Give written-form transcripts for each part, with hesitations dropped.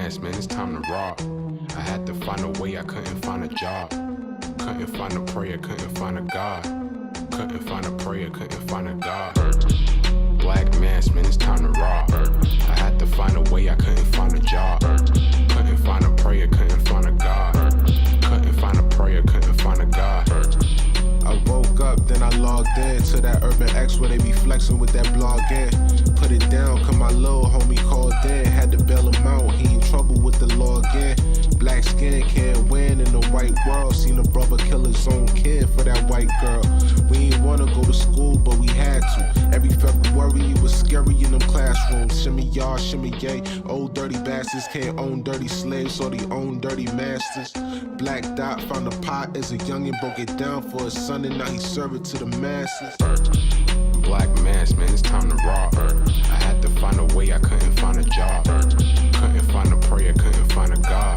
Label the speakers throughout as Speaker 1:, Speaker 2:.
Speaker 1: mass, man, it's time to rock. I had to find a way, I couldn't find a job. Couldn't find a prayer, couldn't find a God. Couldn't find a prayer, couldn't find a God. Black mass, man, it's time to rock. I had to find a way, I couldn't find a job. Couldn't find a prayer, couldn't find a God. Couldn't find a prayer, couldn't find a God.
Speaker 2: I woke up, then I logged in to that Urban X where they be flexing with that blog in. Put it down, cause my little homie called in. Had to bail him out, he in trouble with the law again. Black skin can't win in the white world. Seen a brother kill his own kid for that white girl. We ain't wanna go to school, but we had to. Every February it was scary in them classrooms. Shimmy y'all, shimmy yay. Old dirty bastards can't own dirty slaves, so they own dirty masters. Black Dot found a pot as a youngin', broke it down for his son, and now he serve it to the masses.
Speaker 1: Black mass, man, it's time to rock. I had to find a way, I couldn't find a job. Couldn't find a prayer, couldn't find a God.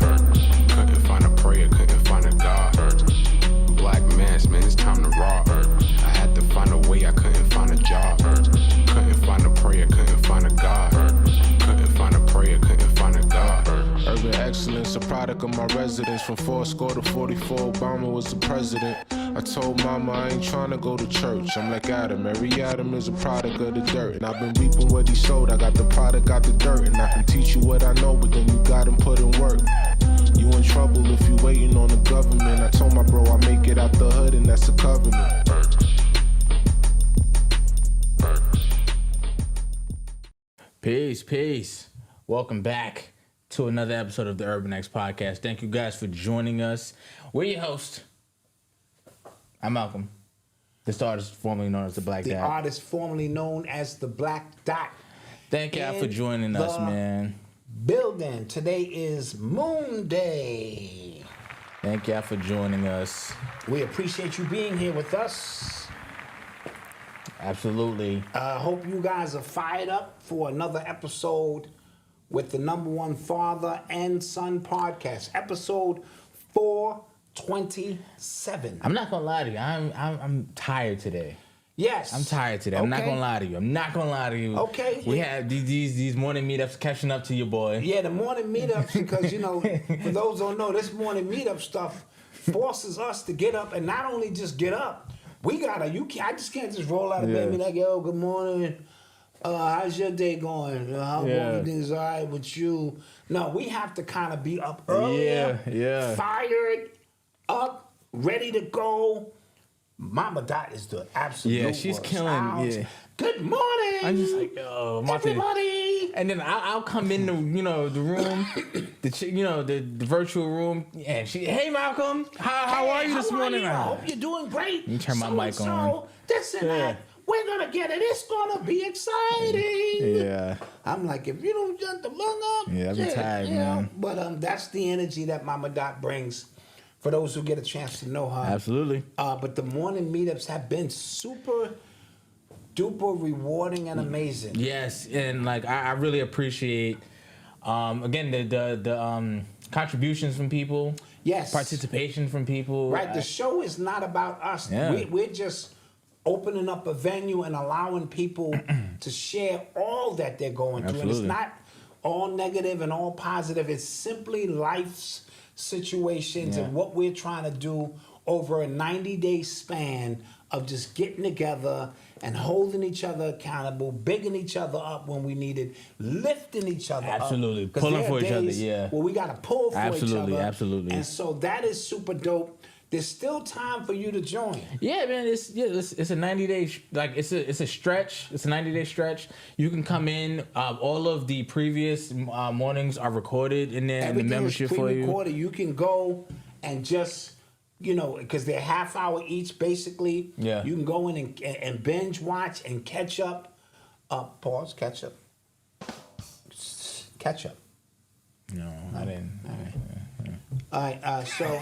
Speaker 1: Couldn't find a prayer, couldn't find a God. Black mass, man, it's time to rock. I had to find a way, I couldn't find a job. Couldn't find a prayer, couldn't find a God. Couldn't find a prayer, couldn't find a God.
Speaker 2: Urban excellence, a product of my residence. From 4 to 44, Obama was the president. I told mama I ain't trying to go to church. I'm like Adam, every Adam is a product of the dirt. And I've been reaping what he sowed. I got the product, got the dirt. And I can teach you what I know, but then you gotta put in work. You in trouble if you waiting on the government. I told my bro I make it out the hood, and that's a covenant.
Speaker 3: Peace. Welcome back to another episode of the Urban X Podcast. Thank you guys for joining us. We're your host. I'm Malcolm, the artist formerly known as the Black Dot.
Speaker 4: The artist formerly known as the Black Dot.
Speaker 3: Thank y'all for joining us, man.
Speaker 4: Building. Today is Moon Day.
Speaker 3: Thank y'all for joining us.
Speaker 4: We appreciate you being here with us.
Speaker 3: Absolutely.
Speaker 4: Hope you guys are fired up for another episode with the #1 father and son podcast. Episode 427.
Speaker 3: I'm not gonna lie to you. I'm tired today.
Speaker 4: Yes.
Speaker 3: I'm tired today. I'm not gonna lie to you.
Speaker 4: Okay.
Speaker 3: We have these morning meetups catching up to your boy.
Speaker 4: Yeah, the morning meetups, because, you know, for those who don't know, this morning meetup stuff forces us to get up, and not only just get up, I just can't just roll out of bed and be like, yo, good morning. How's your day going? How everything's all right with you? No, we have to kind of be up earlier, fired up, ready to go. Mama Dot is the absolute
Speaker 3: Yeah, she's
Speaker 4: worst.
Speaker 3: killing.
Speaker 4: Good morning.
Speaker 3: I'm just like, oh,
Speaker 4: everybody.
Speaker 3: And then I'll come in the room, the virtual room. Yeah, hey Malcolm, how are you this morning?
Speaker 4: I hope you're doing great.
Speaker 3: You turn my mic on.
Speaker 4: This and that. We're gonna get it. It's gonna be exciting.
Speaker 3: Yeah.
Speaker 4: I'm like, if you don't shut the fuck up.
Speaker 3: Yeah, I'm tired, man.
Speaker 4: But that's the energy that Mama Dot brings. For those who get a chance to know her.
Speaker 3: Absolutely.
Speaker 4: But the morning meetups have been super duper rewarding and amazing.
Speaker 3: Yes, and like I really appreciate again the contributions from people.
Speaker 4: Yes.
Speaker 3: Participation from people.
Speaker 4: Right. The show is not about us.
Speaker 3: Yeah.
Speaker 4: We're just opening up a venue and allowing people to share all that they're going through.
Speaker 3: Absolutely.
Speaker 4: And it's not all negative and all positive. It's simply life's situations and what we're trying to do over a 90-day span of just getting together and holding each other accountable, bigging each other up when we need it, lifting each other up.
Speaker 3: Absolutely. Pulling for each other, yeah.
Speaker 4: Well, we got to pull for each other.
Speaker 3: Absolutely.
Speaker 4: And so that is super dope. There's still time for you to join.
Speaker 3: Yeah, man. It's a 90-day it's a stretch. It's a 90-day stretch. You can come in. All of the previous mornings are recorded in there, and the membership for you.
Speaker 4: You can go and just because they're half hour each, basically.
Speaker 3: Yeah.
Speaker 4: You can go in and binge watch and catch up. Pause. Catch up. Catch up.
Speaker 3: No, I didn't.
Speaker 4: All right. So.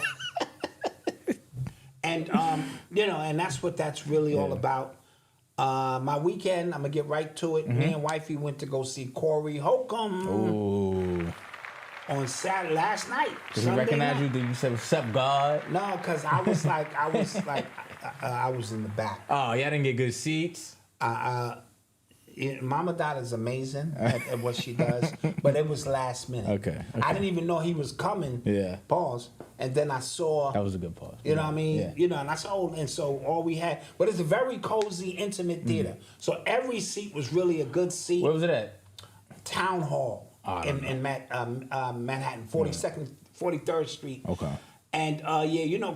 Speaker 4: And and that's what that's really all about. My weekend, I'm gonna get right to it. Me and wifey went to go see Corey Holcomb on Saturday last night.
Speaker 3: Did he recognize you? Did you say "What's up, God"?
Speaker 4: No, because I was I was in the back.
Speaker 3: Oh, y'all didn't get good seats.
Speaker 4: Mama Dot is amazing at what she does, but it was last minute.
Speaker 3: Okay.
Speaker 4: I didn't even know he was coming.
Speaker 3: Yeah.
Speaker 4: Pause. And then I saw.
Speaker 3: That was a good pause.
Speaker 4: You know what I mean?
Speaker 3: Yeah.
Speaker 4: You know, and I saw, and so all we had, but it's a very cozy, intimate theater. So every seat was really a good seat.
Speaker 3: Where was it at?
Speaker 4: Town Hall in Manhattan, 42nd, 43rd Street.
Speaker 3: Okay.
Speaker 4: And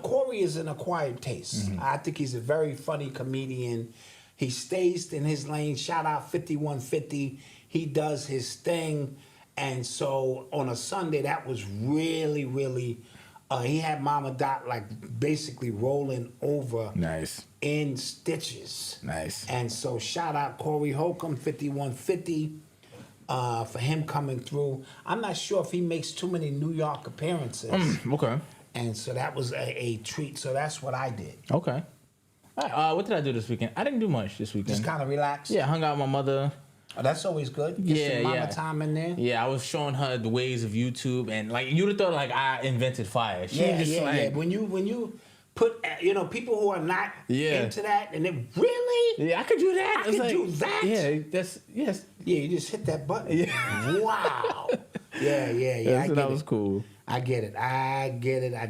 Speaker 4: Corey is an acquired taste. I think he's a very funny comedian. He stays in his lane. Shout out 5150. He does his thing. And so on a Sunday, that was really, really. He had Mama Dot like basically rolling over.
Speaker 3: Nice.
Speaker 4: In stitches.
Speaker 3: Nice.
Speaker 4: And so shout out Corey Holcomb 5150 for him coming through. I'm not sure if he makes too many New York appearances.
Speaker 3: Okay.
Speaker 4: And so that was a treat. So that's what I did.
Speaker 3: Okay. All right, what did I do this weekend? I didn't do much this weekend.
Speaker 4: Just kind of relax.
Speaker 3: Yeah, hung out with my mother.
Speaker 4: Oh, that's always good. Get some mama time in there.
Speaker 3: Yeah, I was showing her the ways of YouTube, and like you'd have thought like I invented fire. She
Speaker 4: Yeah. When you put people who are not into that, and they really,
Speaker 3: I could do that.
Speaker 4: I could do that.
Speaker 3: Yeah, that's yes.
Speaker 4: Yeah, you just hit that button.
Speaker 3: Yeah.
Speaker 4: Wow. Yeah.
Speaker 3: So that was cool.
Speaker 4: I get it. I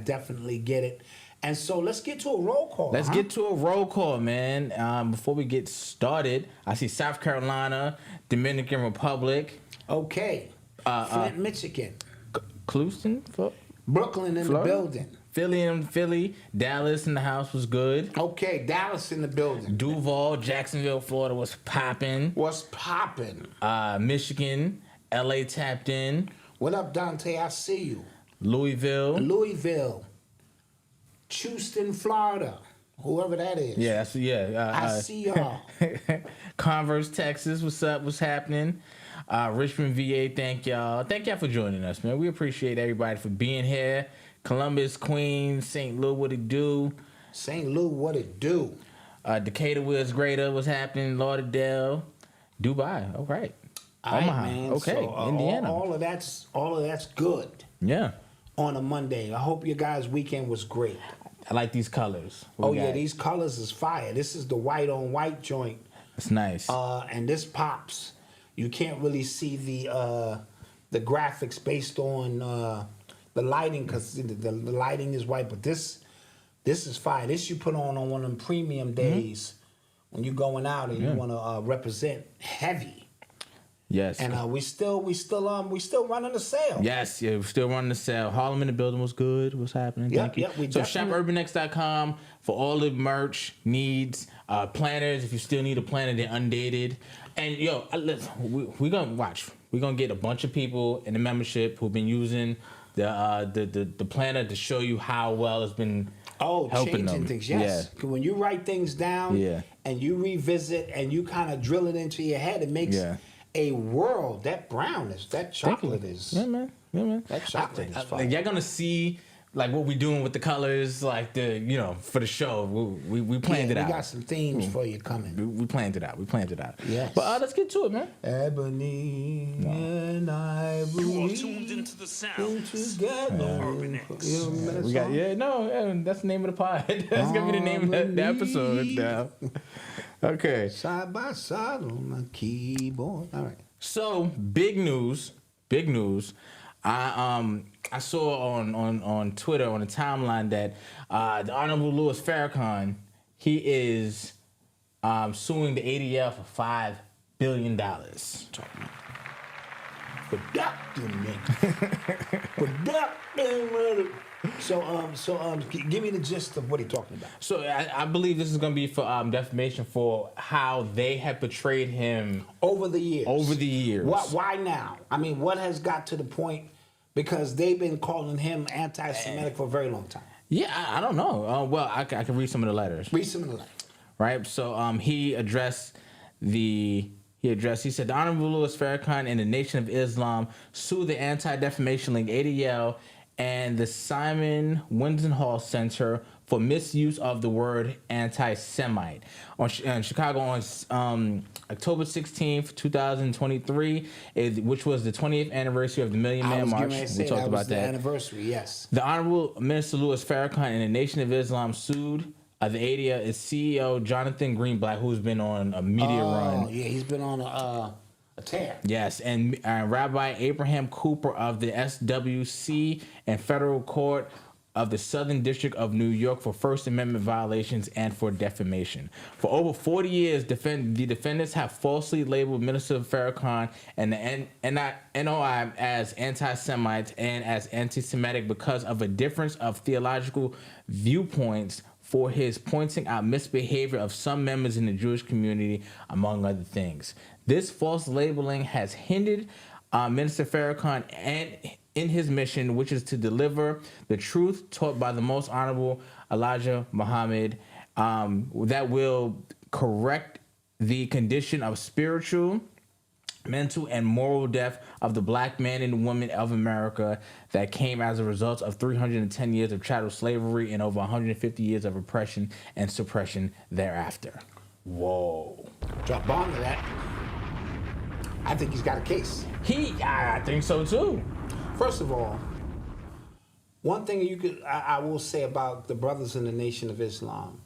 Speaker 4: definitely get it. And so let's get to a roll call.
Speaker 3: Let's get to a roll call, man. Before we get started, I see South Carolina, Dominican Republic.
Speaker 4: Okay. Flint, Michigan.
Speaker 3: Clewiston?
Speaker 4: Brooklyn in
Speaker 3: Florida?
Speaker 4: the building.
Speaker 3: Philly. Dallas in the house was good.
Speaker 4: Okay, Dallas in the building.
Speaker 3: Duval, Jacksonville, Florida was popping.
Speaker 4: What's popping?
Speaker 3: Michigan, LA tapped in.
Speaker 4: What up, Dante? I see you.
Speaker 3: Louisville.
Speaker 4: Houston, Florida. Whoever that is. I see y'all.
Speaker 3: Converse, Texas. What's up? What's happening? Richmond, VA. Thank y'all. Thank y'all for joining us, man. We appreciate everybody for being here. Columbus, Queens, St. Louis, what it do?
Speaker 4: St. Louis, what it do?
Speaker 3: Decatur, where's greater? What's happening? Lauderdale, Dubai. All right. Omaha.
Speaker 4: Man.
Speaker 3: Okay.
Speaker 4: So,
Speaker 3: Indiana.
Speaker 4: All of that's good.
Speaker 3: Yeah.
Speaker 4: On a Monday. I hope your guys' weekend was great.
Speaker 3: I like these colors.
Speaker 4: These colors is fire. This is the white on white joint.
Speaker 3: It's nice.
Speaker 4: And this pops. You can't really see the graphics based on the lighting because the lighting is white. But this is fire. This you put on one of them premium days when you're going out and you want to represent heavy.
Speaker 3: Yes.
Speaker 4: And we still running the sale.
Speaker 3: Yes, we're still running the sale. Harlem in the building was good. What's happening? Thank you. So shopurbanx.com for all the merch needs, planners. If you still need a planner, they're undated. And listen, we're gonna watch. We're gonna get a bunch of people in the membership who've been using the planner to show you how well it's been. Helping
Speaker 4: changing
Speaker 3: them.
Speaker 4: Things. Yes.
Speaker 3: Yeah.
Speaker 4: When you write things down and you revisit and you kind of drill it into your head, it makes a world. That chocolate is.
Speaker 3: Yeah, man.
Speaker 4: That chocolate is fire.
Speaker 3: Y'all gonna see like what we doing with the colors, like for the show. We planned it out.
Speaker 4: We got some themes for you coming.
Speaker 3: We planned it out.
Speaker 4: Yes.
Speaker 3: But let's get to it, man.
Speaker 4: Ebony and Ivory.
Speaker 5: You are tuned into the sound.
Speaker 4: Together.
Speaker 5: Urban X.
Speaker 4: You don't remember that
Speaker 3: We got
Speaker 4: song?
Speaker 3: that's the name of the pod. That's gonna be the name of the episode now. Okay.
Speaker 4: Side by side on my keyboard. All right.
Speaker 3: So big news. I saw on Twitter on the timeline that the Honorable Louis Farrakhan, he is suing the ADL for $5 billion.
Speaker 4: Productive. So give me the gist of what he's talking about.
Speaker 3: So I believe this is going to be for defamation for how they have portrayed him
Speaker 4: over the years.
Speaker 3: Why
Speaker 4: now? I mean, what has got to the point? Because they've been calling him anti-Semitic for a very long time.
Speaker 3: Yeah, I don't know. Well, I can read some of the letters. Right. So he said the Honorable Louis Farrakhan and the Nation of Islam sued the Anti-Defamation League ADL and the Simon Wendenhall Center for misuse of the word anti-Semite. In Chicago on October 16th, 2023, which was the 20th anniversary of the Million Man March. We talked about that.
Speaker 4: Anniversary, yes.
Speaker 3: The Honorable Minister Louis Farrakhan and the Nation of Islam sued of the ADL is CEO Jonathan Greenblatt, who's been on a media run.
Speaker 4: Oh, yeah, he's been on a tear.
Speaker 3: Yes, and Rabbi Abraham Cooper of the SWC and Federal Court of the Southern District of New York for First Amendment violations and for defamation. For over 40 years, the defendants have falsely labeled Minister Farrakhan and the NOI as anti-Semites and as anti-Semitic because of a difference of theological viewpoints for his pointing out misbehavior of some members in the Jewish community, among other things. This false labeling has hindered Minister Farrakhan and in his mission, which is to deliver the truth taught by the most honorable Elijah Muhammad, that will correct the condition of spiritual, mental, and moral death of the black man and woman of America that came as a result of 310 years of chattel slavery and over 150 years of oppression and suppression thereafter. Whoa.
Speaker 4: Drop bomb to that. I think he's got a case.
Speaker 3: I think so too.
Speaker 4: First of all, one thing I will say about the brothers in the Nation of Islam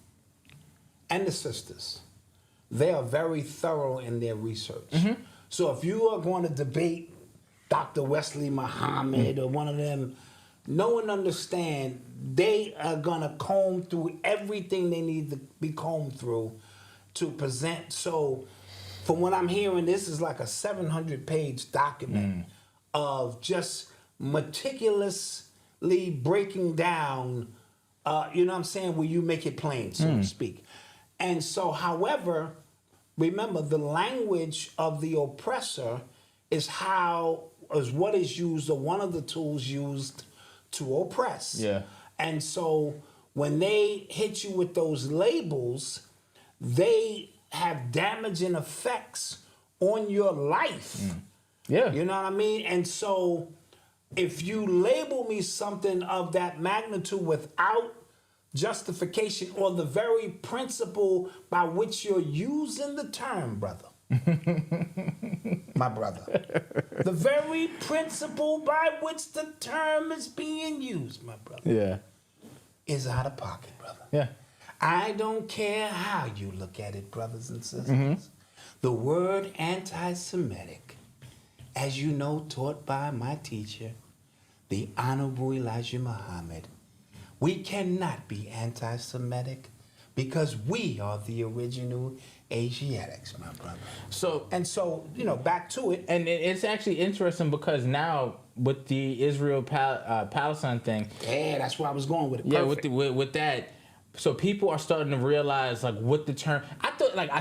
Speaker 4: and the sisters, they are very thorough in their research. Mm-hmm. So if you are going to debate Dr. Wesley Muhammad or one of them, know and understand they are going to comb through everything they need to be combed through to present. So from what I'm hearing, this is like a 700-page document of just meticulously breaking down, you know what I'm saying, where you make it plain, so to speak. And so, however, remember the language of the oppressor is what is used, or one of the tools used to oppress.
Speaker 3: Yeah.
Speaker 4: And so when they hit you with those labels, they have damaging effects on your life.
Speaker 3: Yeah.
Speaker 4: You know what I mean? And so if you label me something of that magnitude without justification or the very principle by which you're using the term, brother, my brother, the very principle by which the term is being used, my brother,
Speaker 3: Yeah.
Speaker 4: is out of pocket, brother.
Speaker 3: Yeah.
Speaker 4: I don't care how you look at it, brothers and sisters. The word anti-Semitic, as you know, taught by my teacher, the Honorable Elijah Muhammad, we cannot be anti-Semitic because we are the original Asiatics, my brother. So, back to it.
Speaker 3: And it's actually interesting because now with the Israel-Palestine thing.
Speaker 4: Yeah, that's where I was going with it.
Speaker 3: Yeah,
Speaker 4: Perfect.
Speaker 3: with that. So people are starting to realize like what the term. I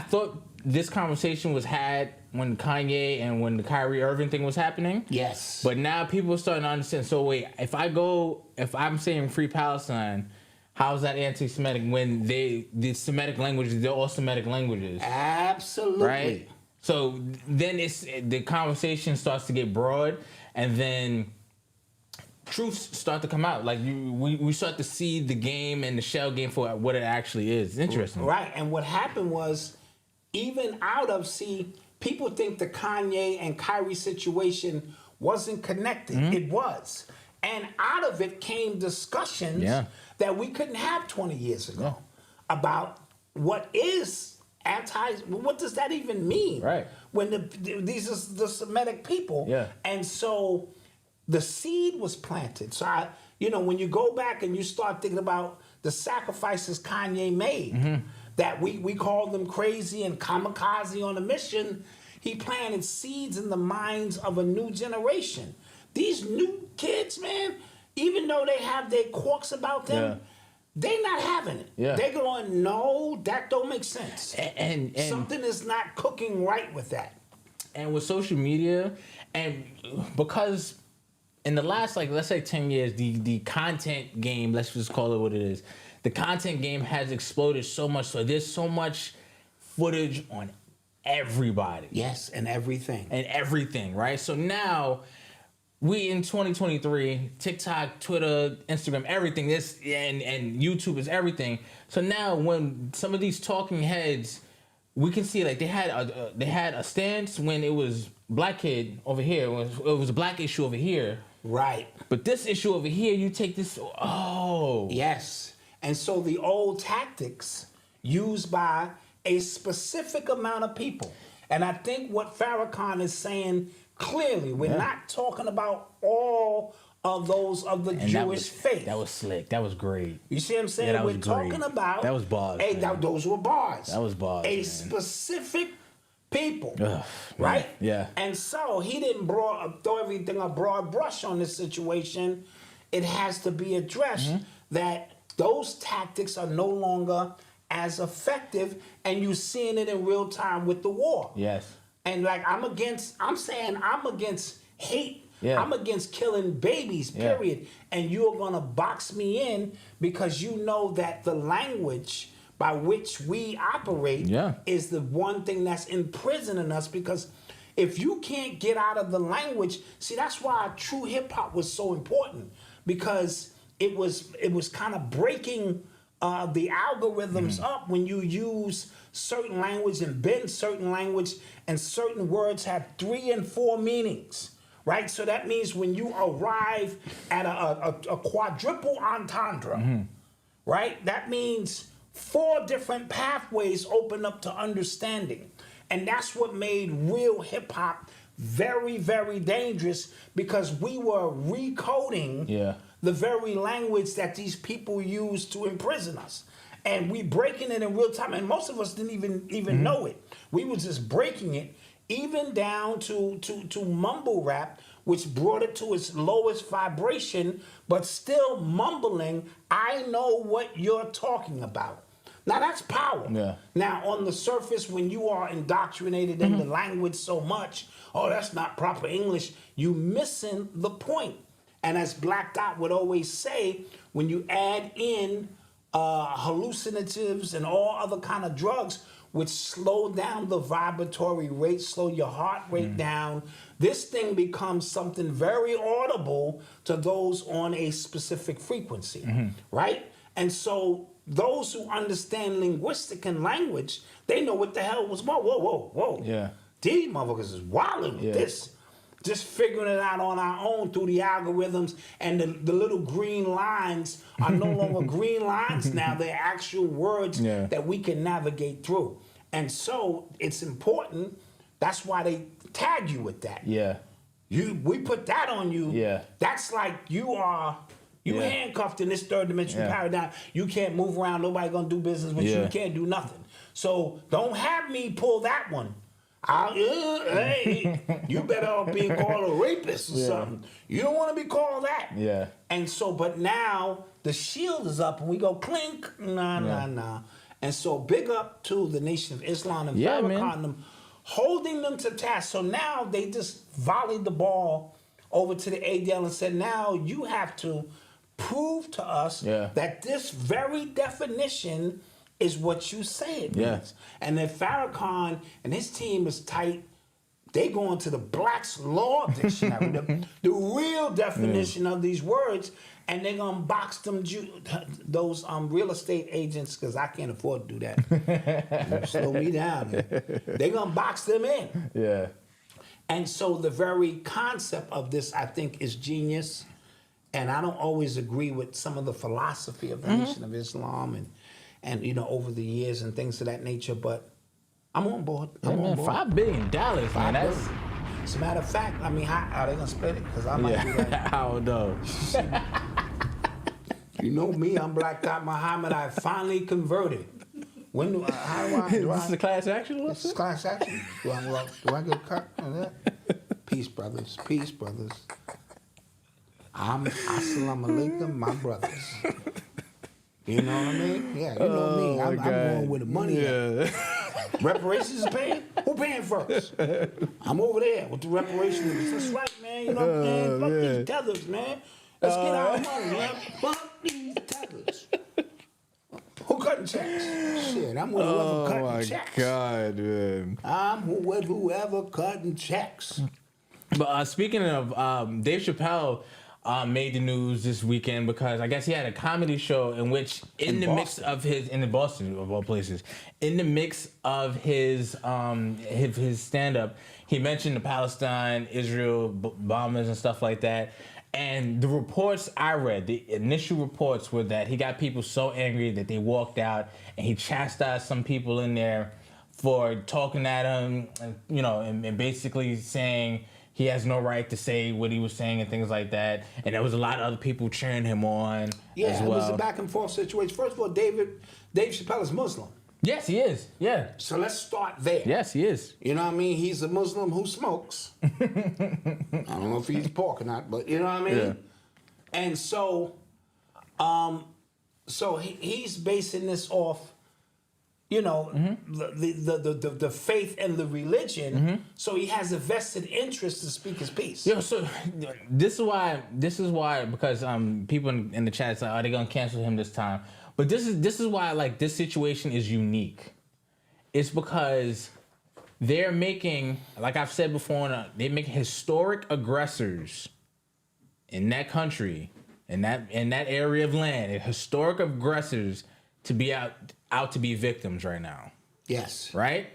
Speaker 3: thought this conversation was had when Kanye and when the Kyrie Irving thing was happening.
Speaker 4: Yes.
Speaker 3: But now people are starting to understand. So wait, if I'm saying free Palestine, how is that anti-Semitic when the Semitic languages, they're all Semitic languages?
Speaker 4: Absolutely.
Speaker 3: Right. So then the conversation starts to get broad, and then truths start to come out. Like we start to see the game and the shell game for what it actually is. It's interesting.
Speaker 4: Right. And what happened was, even people think the Kanye and Kyrie situation wasn't connected. It was. And out of it came discussions that we couldn't have 20 years ago about what does that even mean? Right. When these are the Semitic people. Yeah. And so the seed was planted. So when you go back and you start thinking about the sacrifices Kanye made, that we call them crazy and kamikaze on a mission, he planted seeds in the minds of a new generation. These new kids, man, even though they have their quirks about them, they're not having it. Yeah. They're going, no, that don't make sense. And something is not cooking right with that.
Speaker 3: And with social media, and because in the last, let's say 10 years, the content game, let's just call it what it is, the content game has exploded so much. So there's so much footage on everybody.
Speaker 4: Yes, and everything.
Speaker 3: And everything, right? So now we in 2023, TikTok, Twitter, Instagram, everything, this and YouTube is everything. So now when some of these talking heads, we can see they had a stance when it was black kid over here, it was a black issue over here.
Speaker 4: Right.
Speaker 3: But this issue over here, you take this,
Speaker 4: Yes. And so the old tactics used by a specific amount of people. And I think what Farrakhan is saying clearly, we're not talking about all of those of the Jewish faith.
Speaker 3: That was slick. That was great.
Speaker 4: You see what I'm saying?
Speaker 3: Yeah, that
Speaker 4: We're
Speaker 3: was
Speaker 4: talking
Speaker 3: great.
Speaker 4: about
Speaker 3: That was bars, man.
Speaker 4: those were bars.
Speaker 3: That was bars, man.
Speaker 4: Specific people,
Speaker 3: Ugh,
Speaker 4: right?
Speaker 3: Yeah.
Speaker 4: And so he didn't throw everything a broad brush on this situation. It has to be addressed that those tactics are no longer as effective, and you're seeing it in real time with the war.
Speaker 3: Yes.
Speaker 4: And like I'm against hate.
Speaker 3: Yeah.
Speaker 4: I'm against killing babies, period. And you're gonna box me in because you know that the language by which we operate is the one thing that's imprisoning us. Because if you can't get out of the language, see, that's why true hip hop was so important, because it was kind of breaking the algorithms up when you use certain language and bend certain language, and certain words have 3 and 4 meanings. Right, so that means when you arrive at a quadruple entendre, right? That means 4 different pathways open up to understanding, and that's what made real hip hop very, very dangerous, because we were recoding the very language that these people use to imprison us, and we breaking it in real time. And most of us didn't even know it. We was just breaking it. Even down to mumble rap, which brought it to its lowest vibration, but still mumbling, I know what you're talking about. Now that's power. Yeah. Now on the surface, when you are indoctrinated in the language so much, oh, that's not proper English, you missing the point. And as Black Dot would always say, when you add in hallucinatives and all other kind of drugs, which slow down the vibratory rate, slow your heart rate down, this thing becomes something very audible to those on a specific frequency, right? And so those who understand linguistic and language, they know what the hell was, whoa. Yeah. These motherfuckers is wilding with this. Just figuring it out on our own through the algorithms, and the little green lines are no longer green lines now. They're actual words that we can navigate through. And so it's important. That's why they tag you with that. Yeah. We put that on you. Yeah. That's like you handcuffed in this third dimensional paradigm. You can't move around. Nobody gonna do business with you. You can't do nothing. So don't have me pull that one. Hey, you better off being called a rapist or something. You don't want to be called that. Yeah. And so, but now the shield is up and we go clink. Nah. And so big up to the Nation of Islam and Farrakhan, them holding them to task. So now they just volleyed the ball over to the ADL and said, now you have to prove to us that this very definition is what you say it means. And then Farrakhan and his team is tight. They go into the Black's Law Dictionary, the real definition of these words, and they're gonna box them those real estate agents, because I can't afford to do that. Slow me down. They're gonna box them in. Yeah. And so the very concept of this, I think, is genius. And I don't always agree with some of the philosophy of the Nation of Islam and you know, over the years and things of that nature, but I'm on board. I'm on board.
Speaker 3: $5 billion, man. That's...
Speaker 4: As a matter of fact, I mean, how are they gonna split it? Because I might do that.
Speaker 3: I don't know.
Speaker 4: You know me, I'm Black Dot Muhammad. I finally converted. When do I?
Speaker 3: This is a class action?
Speaker 4: This is class action. Do I get cut on that? Peace, brothers. Peace, brothers. Assalamu alaikum, my brothers. You know what I mean? Yeah, you know me. I'm going where the money is. Reparations is paying? Who paying first? I'm over there with the reparations. That's right, man. You know what I'm saying? Fuck these tethers, man. Let's get our money, man. Fuck these tethers. Who cutting checks? Shit, I'm with whoever cutting checks.
Speaker 3: Oh, my God, man.
Speaker 4: I'm with whoever cutting checks.
Speaker 3: But speaking of, Dave Chappelle made the news this weekend because I guess he had a comedy show in which, in Boston of all places, in the mix of his stand-up, he mentioned the Palestine, Israel bombers and stuff like that. And the reports I read, the initial reports were that he got people so angry that they walked out, and he chastised some people in there for talking at him, and basically saying he has no right to say what he was saying and things like that. And there was a lot of other people cheering him on as well.
Speaker 4: It was a back and forth situation. First of all, Dave Chappelle is Muslim.
Speaker 3: Yes, he is. Yeah.
Speaker 4: So let's start there.
Speaker 3: Yes, he is.
Speaker 4: You know what I mean? He's a Muslim who smokes. I don't know if he eats pork or not, but you know what I mean?
Speaker 3: Yeah.
Speaker 4: And so, he's basing this off, the faith and the religion. So he has a vested interest to speak his piece.
Speaker 3: Yeah, so this is why because people in the chat say, are they gonna cancel him this time? But this is why like this situation is unique. It's because they're making, like I've said before, they make historic aggressors in that country, in that area of land, historic aggressors to be out to be victims right now.
Speaker 4: Yes.
Speaker 3: Right?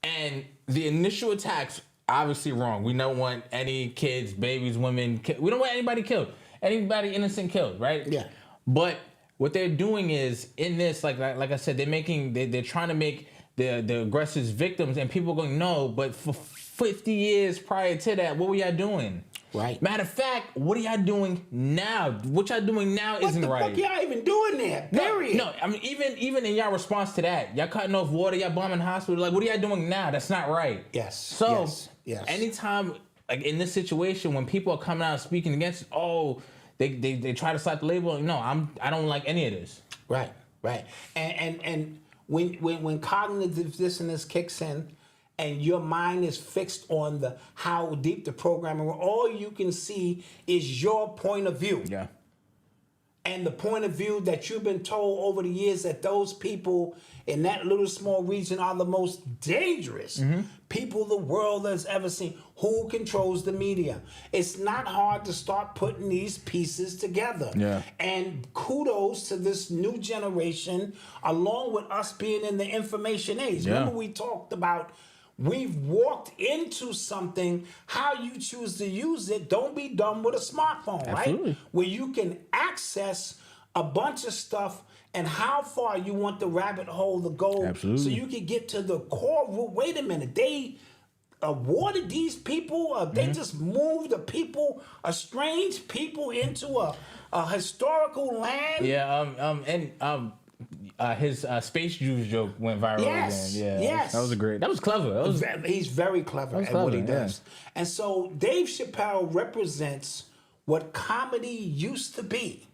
Speaker 3: And the initial attacks, obviously wrong. We don't want any kids, babies, women. We don't want anybody killed. Anybody innocent killed, right?
Speaker 4: Yeah.
Speaker 3: But what they're doing is in this, like I said, they're trying to make the aggressors victims, and people are going, no, but for 50 years prior to that, what were y'all doing?
Speaker 4: Right.
Speaker 3: Matter of fact, what are y'all doing now? What y'all doing now isn't right.
Speaker 4: What the fuck y'all even doing there? Period.
Speaker 3: No, I mean, even in y'all response to that, y'all cutting off water, y'all bombing hospitals, like, what are y'all doing now? That's not right.
Speaker 4: Yes.
Speaker 3: So,
Speaker 4: yes.
Speaker 3: anytime, like in this situation, when people are coming out and speaking against, they try to slap the label, no, I don't like any of this.
Speaker 4: Right. And when cognitive dissonance kicks in, and your mind is fixed on how deep the programming, all you can see is your point of view.
Speaker 3: Yeah.
Speaker 4: And the point of view that you've been told over the years that those people in that little small region are the most dangerous people the world has ever seen. Who controls the media? It's not hard to start putting these pieces together.
Speaker 3: Yeah.
Speaker 4: And kudos to this new generation, along with us being in the information age.
Speaker 3: Yeah.
Speaker 4: Remember we talked about we've walked into something, how you choose to use it. Don't be dumb with a smartphone,
Speaker 3: Absolutely.
Speaker 4: right? Where you can access a bunch of stuff and how far you want the rabbit hole to go.
Speaker 3: Absolutely.
Speaker 4: So you can get to the core root. Wait a minute, they awarded these people, they just moved strange people into a historical land.
Speaker 3: Yeah, his space Jews joke went viral
Speaker 4: Yes,
Speaker 3: again. Yeah,
Speaker 4: yes.
Speaker 3: That was clever.
Speaker 4: He's very clever at what he does.
Speaker 3: Yeah.
Speaker 4: And so Dave Chappelle represents what comedy used to be.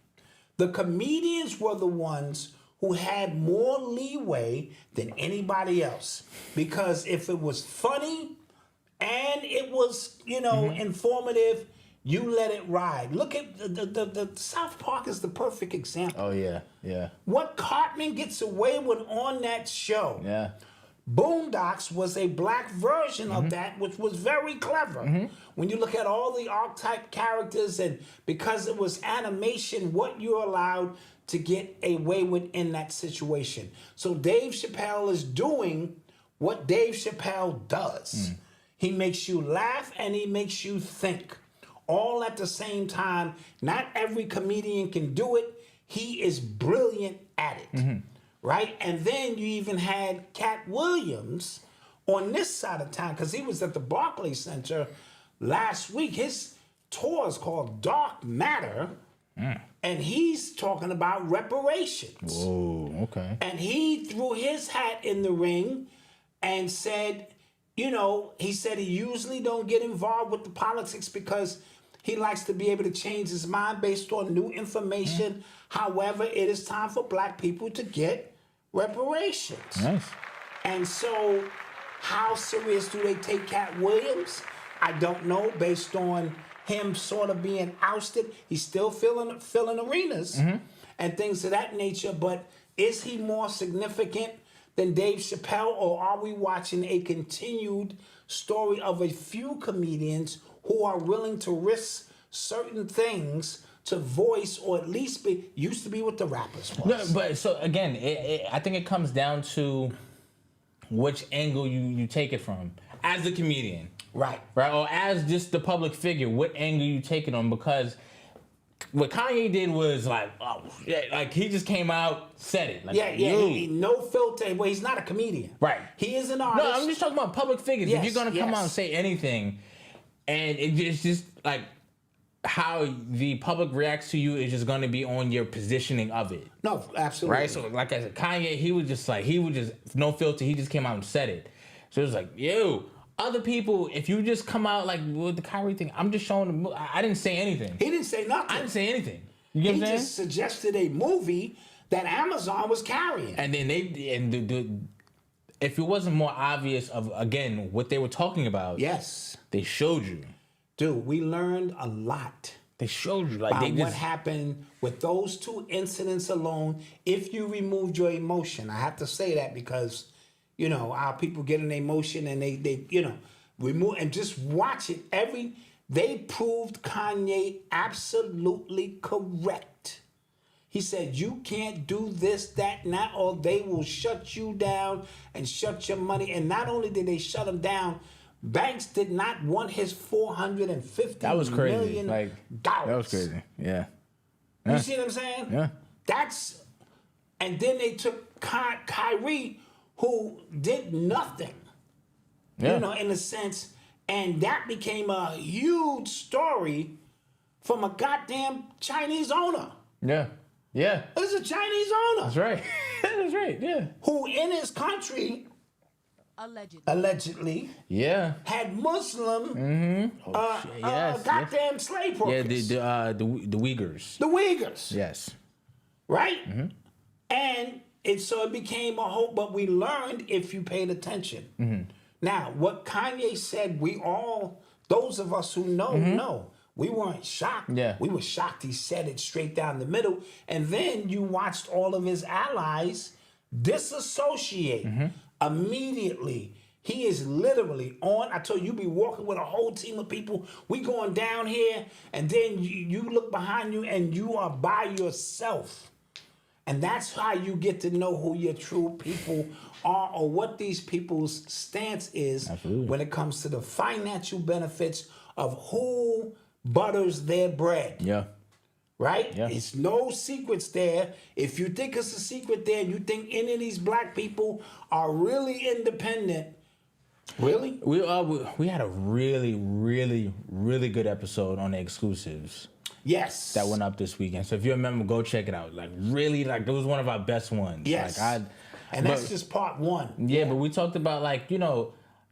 Speaker 4: The comedians were the ones who had more leeway than anybody else. Because if it was funny and it was, informative, you let it ride. Look at the South Park is the perfect example.
Speaker 3: Oh yeah.
Speaker 4: What Cartman gets away with on that show.
Speaker 3: Yeah.
Speaker 4: Boondocks was a black version of that, which was very clever. When you look at all the archetype characters, and because it was animation, what you're allowed to get away with in that situation. So Dave Chappelle is doing what Dave Chappelle does. He makes you laugh and he makes you think. All at the same time. Not every comedian can do it. He is brilliant at it. Right? And then you even had Cat Williams on this side of town, because he was at the Barclays Center last week. His tour is called Dark Matter, and he's talking about reparations.
Speaker 3: Whoa, okay.
Speaker 4: And he threw his hat in the ring and said, he said he usually don't get involved with the politics because he likes to be able to change his mind based on new information. However, it is time for black people to get reparations.
Speaker 3: Nice.
Speaker 4: And so, how serious do they take Cat Williams? I don't know, based on him sort of being ousted. He's still filling arenas and things of that nature, but is he more significant than Dave Chappelle, or are we watching a continued story of a few comedians who are willing to risk certain things to voice, or at least used to be what the rappers was?
Speaker 3: No, but so again, I think it comes down to which angle you take it from. As a comedian.
Speaker 4: Right.
Speaker 3: Or as just the public figure, what angle you take it on, because what Kanye did was like, oh, yeah, like he just came out, said it. Like,
Speaker 4: No filter. Well, he's not a comedian.
Speaker 3: Right.
Speaker 4: He is an artist.
Speaker 3: No, I'm just talking about public figures.
Speaker 4: Yes,
Speaker 3: If you're gonna come
Speaker 4: yes.
Speaker 3: out and say anything, and it's just like how the public reacts to you is just gonna be on your positioning of it.
Speaker 4: No, absolutely.
Speaker 3: Right? So like I said, Kanye, he was just no filter, he just came out and said it. So it was like, other people, if you just come out like with the Kyrie thing, I'm just showing them. I didn't say anything.
Speaker 4: He didn't say nothing.
Speaker 3: I didn't say anything. You get
Speaker 4: He
Speaker 3: what I'm
Speaker 4: just
Speaker 3: saying?
Speaker 4: suggested a movie that Amazon was carrying.
Speaker 3: And then if it wasn't more obvious of again what they were talking about,
Speaker 4: Yes.
Speaker 3: they showed you.
Speaker 4: Dude, we learned a lot
Speaker 3: They showed you
Speaker 4: about
Speaker 3: they
Speaker 4: what
Speaker 3: just
Speaker 4: happened with those two incidents alone. If you removed your emotion, I have to say that because, our people get an emotion and they remove and just watch it. They proved Kanye absolutely correct. He said, you can't do this, that, and that, or they will shut you down and shut your money. And not only did they shut him down, banks did not want his $450
Speaker 3: that was crazy.
Speaker 4: million.
Speaker 3: Like that was crazy. Yeah.
Speaker 4: You see what I'm saying?
Speaker 3: Yeah.
Speaker 4: And then they took Kyrie, who did nothing.
Speaker 3: Yeah.
Speaker 4: In a sense, and that became a huge story from a goddamn Chinese owner.
Speaker 3: Yeah. Yeah.
Speaker 4: It was a Chinese owner.
Speaker 3: That's right. That's right. Yeah.
Speaker 4: Who in his country allegedly
Speaker 3: Yeah.
Speaker 4: had Muslim
Speaker 3: Yes.
Speaker 4: goddamn slave workers.
Speaker 3: Yeah. The Uyghurs.
Speaker 4: The Uyghurs.
Speaker 3: Yes.
Speaker 4: Right? And so it became a whole, but we learned if you paid attention. Now, what Kanye said, those of us who know, we weren't shocked.
Speaker 3: Yeah.
Speaker 4: We were shocked he said it straight down the middle. And then you watched all of his allies disassociate immediately. He is literally on. I told you, be walking with a whole team of people. We going down here, and then you look behind you, and you are by yourself. And that's how you get to know who your true people are or what these people's stance is when it comes to the financial benefits of who butters their bread.
Speaker 3: Yeah.
Speaker 4: Right?
Speaker 3: Yeah.
Speaker 4: It's no secrets there. If you think it's a secret there, you think any of these black people are really independent. Really?
Speaker 3: We had a really, really, really good episode on the exclusives.
Speaker 4: Yes.
Speaker 3: That went up this weekend. So if you remember, go check it out. Like really, it was one of our best ones.
Speaker 4: Yes. And that's just part one.
Speaker 3: Yeah, but we talked about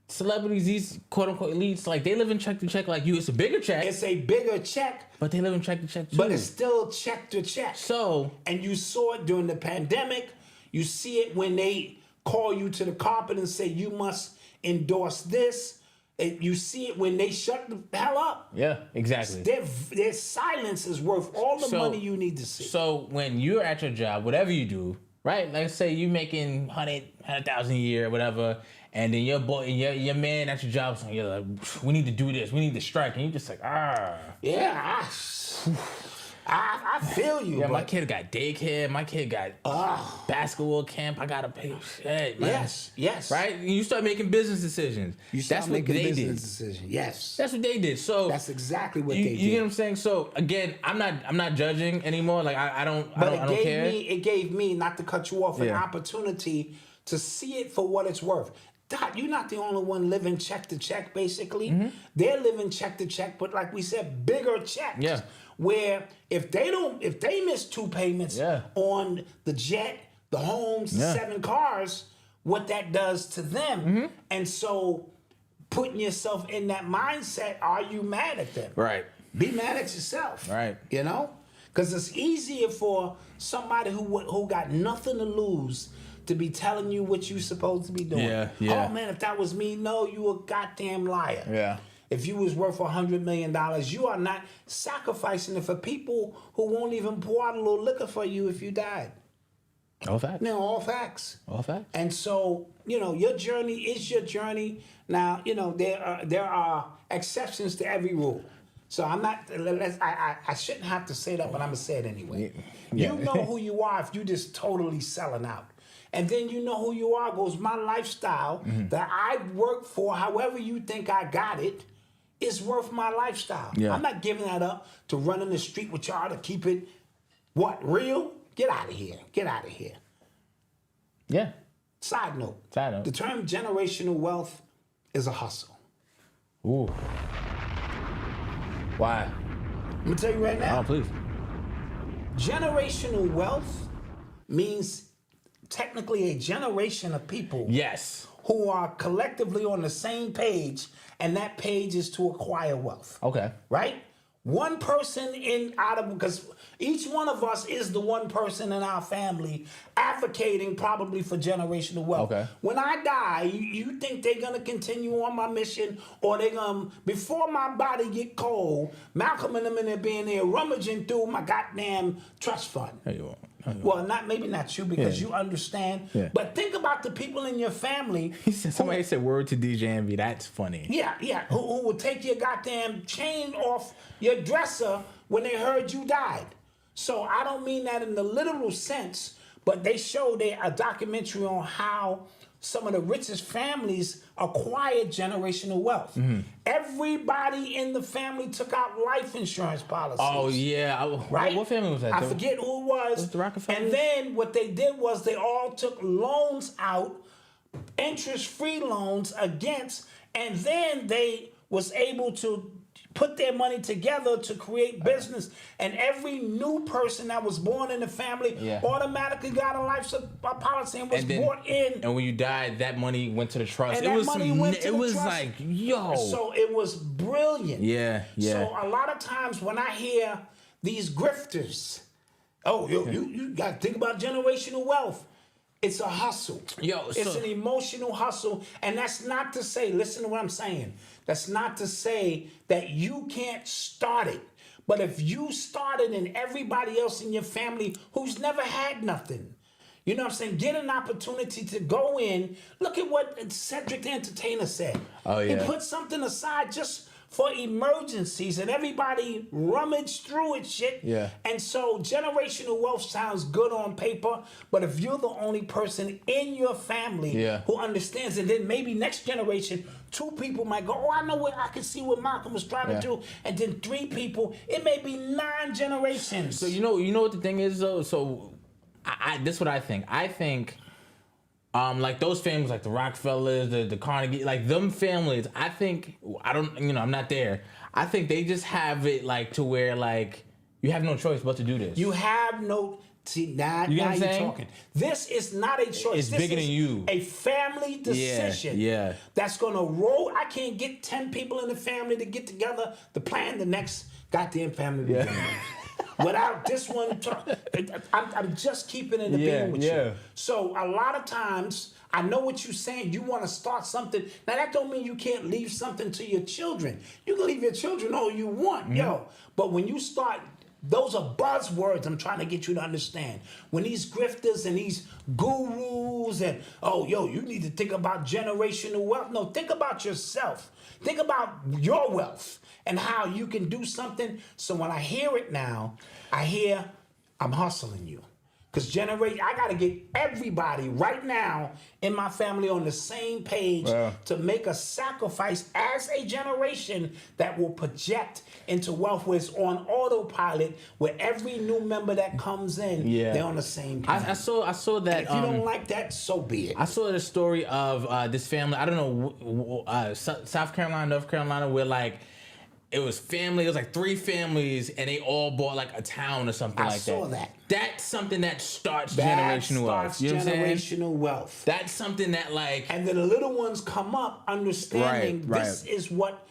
Speaker 3: celebrities, these quote unquote elites, like they live in check to check like you. It's a bigger check.
Speaker 4: It's a bigger check.
Speaker 3: But they live in check to check too.
Speaker 4: But it's still check to check.
Speaker 3: So
Speaker 4: and you saw it during the pandemic. You see it when they call you to the carpet and say you must endorse this. You see it when they shut the hell up.
Speaker 3: Yeah, exactly.
Speaker 4: Their silence is worth all the money you need to see.
Speaker 3: So when you're at your job, whatever you do, right? Let's say you're making 100,000 a year, whatever, and then your boy, your man at your job, saying, you're like, we need to do this, we need to strike, and you're just like,
Speaker 4: Yeah, I feel you.
Speaker 3: Yeah, my kid got daycare, my kid got basketball camp, I gotta pay shit, man.
Speaker 4: Yes.
Speaker 3: Right? You start making business decisions.
Speaker 4: That's what they did. Yes.
Speaker 3: That's what they did. So
Speaker 4: that's exactly what they did.
Speaker 3: You get what I'm saying? So again, I'm not judging anymore. Like I don't care.
Speaker 4: It gave me, not to cut you off, an opportunity to see it for what it's worth. Dot, you're not the only one living check to check, basically. They're living check to check, but like we said, bigger checks.
Speaker 3: Yeah.
Speaker 4: Where if they miss 2 payments on the jet, the homes, 7 cars, what that does to them. And so putting yourself in that mindset, are you mad at them?
Speaker 3: Right.
Speaker 4: Be mad at yourself.
Speaker 3: Right.
Speaker 4: Because it's easier for somebody who got nothing to lose to be telling you what you're supposed to be doing.
Speaker 3: Yeah.
Speaker 4: Oh man, if that was me, no, you a goddamn liar.
Speaker 3: Yeah.
Speaker 4: If you was worth $100 million, you are not sacrificing it for people who won't even pour out a little liquor for you if you died.
Speaker 3: All facts.
Speaker 4: All facts.
Speaker 3: All facts.
Speaker 4: And so, your journey is your journey. Now, there are exceptions to every rule. So I'm not. I shouldn't have to say that, but I'm gonna say it anyway.
Speaker 3: Yeah.
Speaker 4: You know who you are if you just totally selling out. And then you know who you are goes my lifestyle that I work for, however you think I got it, is worth my lifestyle.
Speaker 3: Yeah.
Speaker 4: I'm not giving that up to run in the street with y'all to keep it, real? Get out of here. Get out of here.
Speaker 3: Yeah.
Speaker 4: Side note.
Speaker 3: Side note.
Speaker 4: The term generational wealth is a hustle.
Speaker 3: Ooh. Why?
Speaker 4: I'm going to tell you right now.
Speaker 3: Oh, please.
Speaker 4: Generational wealth means technically a generation of people
Speaker 3: Yes.
Speaker 4: who are collectively on the same page, and that page is to acquire wealth.
Speaker 3: Okay.
Speaker 4: Right? One person because each one of us is the one person in our family advocating probably for generational wealth.
Speaker 3: Okay.
Speaker 4: When I die, you think they're gonna continue on my mission, or they gonna, before my body get cold, Malcolm and them in there being there rummaging through my goddamn trust fund.
Speaker 3: There you are.
Speaker 4: Well, maybe not you, because
Speaker 3: Yeah.
Speaker 4: you understand.
Speaker 3: Yeah.
Speaker 4: But think about the people in your family.
Speaker 3: Somebody said word to DJ Envy. That's funny.
Speaker 4: Yeah. Who would take your goddamn chain off your dresser when they heard you died. So I don't mean that in the literal sense, but they showed a documentary on how some of the richest families acquired generational wealth.
Speaker 3: Mm-hmm.
Speaker 4: Everybody in the family took out life insurance policies.
Speaker 3: Oh, yeah.
Speaker 4: Right?
Speaker 3: What family was that?
Speaker 4: I forget who it was.
Speaker 3: Was it the Rockefellers?
Speaker 4: And then what they did was they all took loans out, interest-free loans against, and then they was able to put their money together to create business. And every new person that was born in the family automatically got a life policy and was brought in.
Speaker 3: And when you died, that money went to the trust.
Speaker 4: And it was
Speaker 3: trust. Like, yo.
Speaker 4: So it was brilliant.
Speaker 3: Yeah.
Speaker 4: So a lot of times when I hear these grifters, you got to think about generational wealth. It's a hustle. It's an emotional hustle. And that's not to say, listen to what I'm saying. That's not to say that you can't start it. But if you started and everybody else in your family who's never had nothing, you know what I'm saying, get an opportunity to go in. Look at what Cedric the Entertainer said.
Speaker 3: Oh, yeah.
Speaker 4: He put something aside just for emergencies, and everybody rummaged through it, shit.
Speaker 3: Yeah.
Speaker 4: And so generational wealth sounds good on paper, but if you're the only person in your family who understands it, then maybe next generation, 2 people might go, oh, I know what, I can see what Malcolm was trying to do, and then 3 people, it may be 9 generations.
Speaker 3: So you know what the thing is though. So this is what I think. I think. Like those families, like the Rockefellers, the Carnegie, like them families, I think, I'm not there. I think they just have it like to where like you have no choice but to do this.
Speaker 4: You have no, now you're talking. This is not a choice.
Speaker 3: It's bigger than you.
Speaker 4: A family decision.
Speaker 3: Yeah.
Speaker 4: That's gonna roll. I can't get 10 people in the family to get together to plan the next goddamn family reunion. Without this one, I'm just keeping it a being with you. So a lot of times, I know what you're saying. You want to start something. Now that don't mean you can't leave something to your children. You can leave your children all you want, But when you start, those are buzzwords I'm trying to get you to understand. When these grifters and these gurus and, you need to think about generational wealth. No, think about yourself. Think about your wealth and how you can do something. So when I hear it now, I'm hustling you. Because I got to get everybody right now in my family on the same page to make a sacrifice as a generation that will project into wealth, where it's on autopilot, where every new member that comes in, they're on the same page.
Speaker 3: I saw that.
Speaker 4: And if you don't like that, so be it.
Speaker 3: I saw the story of this family. I don't know, South Carolina, North Carolina, where like it was family. It was like 3 families, and they all bought like a town or something like that.
Speaker 4: I saw that.
Speaker 3: That's something that starts generational wealth. You know what I'm saying?
Speaker 4: Generational wealth.
Speaker 3: That's something that like.
Speaker 4: And then the little ones come up understanding this is what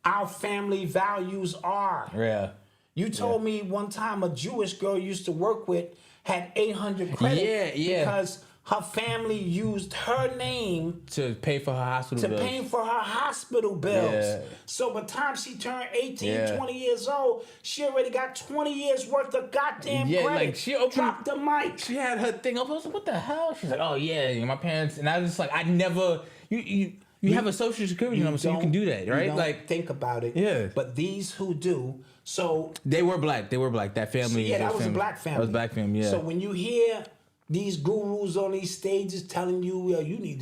Speaker 4: our family values are.
Speaker 3: Yeah.
Speaker 4: You told me one time a Jewish girl you used to work with had 800 credit because her family used her name
Speaker 3: to pay for her
Speaker 4: hospital bills. So by the time she turned 18, 20 years old, she already got 20 years worth of goddamn credit.
Speaker 3: Like she
Speaker 4: dropped the mic.
Speaker 3: She had her thing up. I was like, what the hell? She's like, oh yeah, my parents. And I was just like, I never. You have a social security number, so you can do that, right?
Speaker 4: You don't
Speaker 3: like
Speaker 4: think about it.
Speaker 3: Yeah.
Speaker 4: But these who do, so
Speaker 3: they were black. That family.
Speaker 4: So that was a black family.
Speaker 3: That was a black family. Yeah.
Speaker 4: So when you hear these gurus on these stages telling you, you need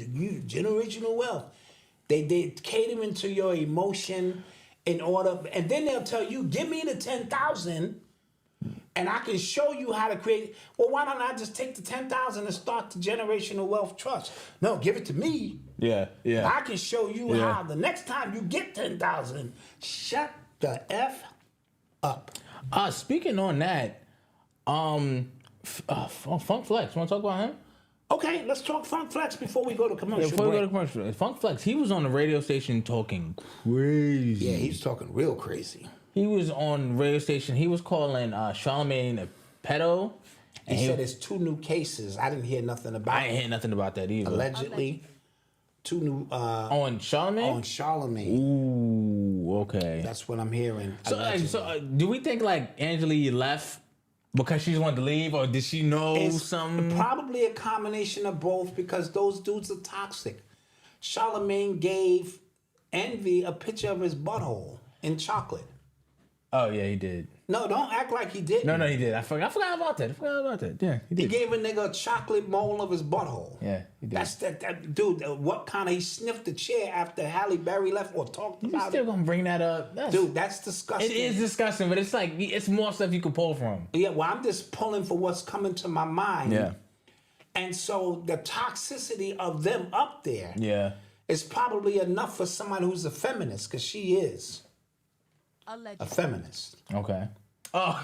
Speaker 4: generational wealth, they cater into your emotion in order, and then they'll tell you, give me the 10,000 and I can show you how to create. Well, why don't I just take the 10,000 and start the generational wealth trust? No, give it to me.
Speaker 3: Yeah.
Speaker 4: I can show you how the next time you get 10,000, shut the F up.
Speaker 3: Speaking on that, Funk Flex, want to talk about him?
Speaker 4: Okay, let's talk Funk Flex before we go to commercial.
Speaker 3: Before we
Speaker 4: break.
Speaker 3: go to commercial, Funk Flex, he was on the radio station talking crazy.
Speaker 4: Yeah, he's talking real crazy.
Speaker 3: He was on radio station. He was calling Charlamagne a pedo. And
Speaker 4: He said there's 2 new cases. I didn't hear nothing about
Speaker 3: I ain't hear nothing about that either.
Speaker 4: allegedly. 2 new
Speaker 3: On Charlamagne?
Speaker 4: on Charlamagne.
Speaker 3: Ooh, okay.
Speaker 4: That's what I'm hearing.
Speaker 3: So, do we think like Angela Yee left because she just wanted to leave, or did she know
Speaker 4: It's
Speaker 3: something?
Speaker 4: probably a combination of both because those dudes are toxic. Charlamagne gave Envy a picture of his butthole in chocolate.
Speaker 3: Oh yeah, he did.
Speaker 4: No, don't act like he didn't.
Speaker 3: No, he did. I forgot about that. Yeah, he
Speaker 4: He
Speaker 3: did.
Speaker 4: gave a nigga a chocolate mole of his butthole.
Speaker 3: Yeah, he did.
Speaker 4: That's that dude. What kind of? He sniffed the chair after Halle Berry left or talked
Speaker 3: You
Speaker 4: about
Speaker 3: still
Speaker 4: it.
Speaker 3: gonna bring that up?
Speaker 4: Dude, that's disgusting.
Speaker 3: It is disgusting, but it's like it's more stuff you could pull from.
Speaker 4: Yeah, well, I'm just pulling for what's coming to my mind.
Speaker 3: Yeah.
Speaker 4: And so the toxicity of them up there
Speaker 3: Yeah.
Speaker 4: is probably enough for someone who's a feminist, because she is a feminist.
Speaker 3: Okay. Oh.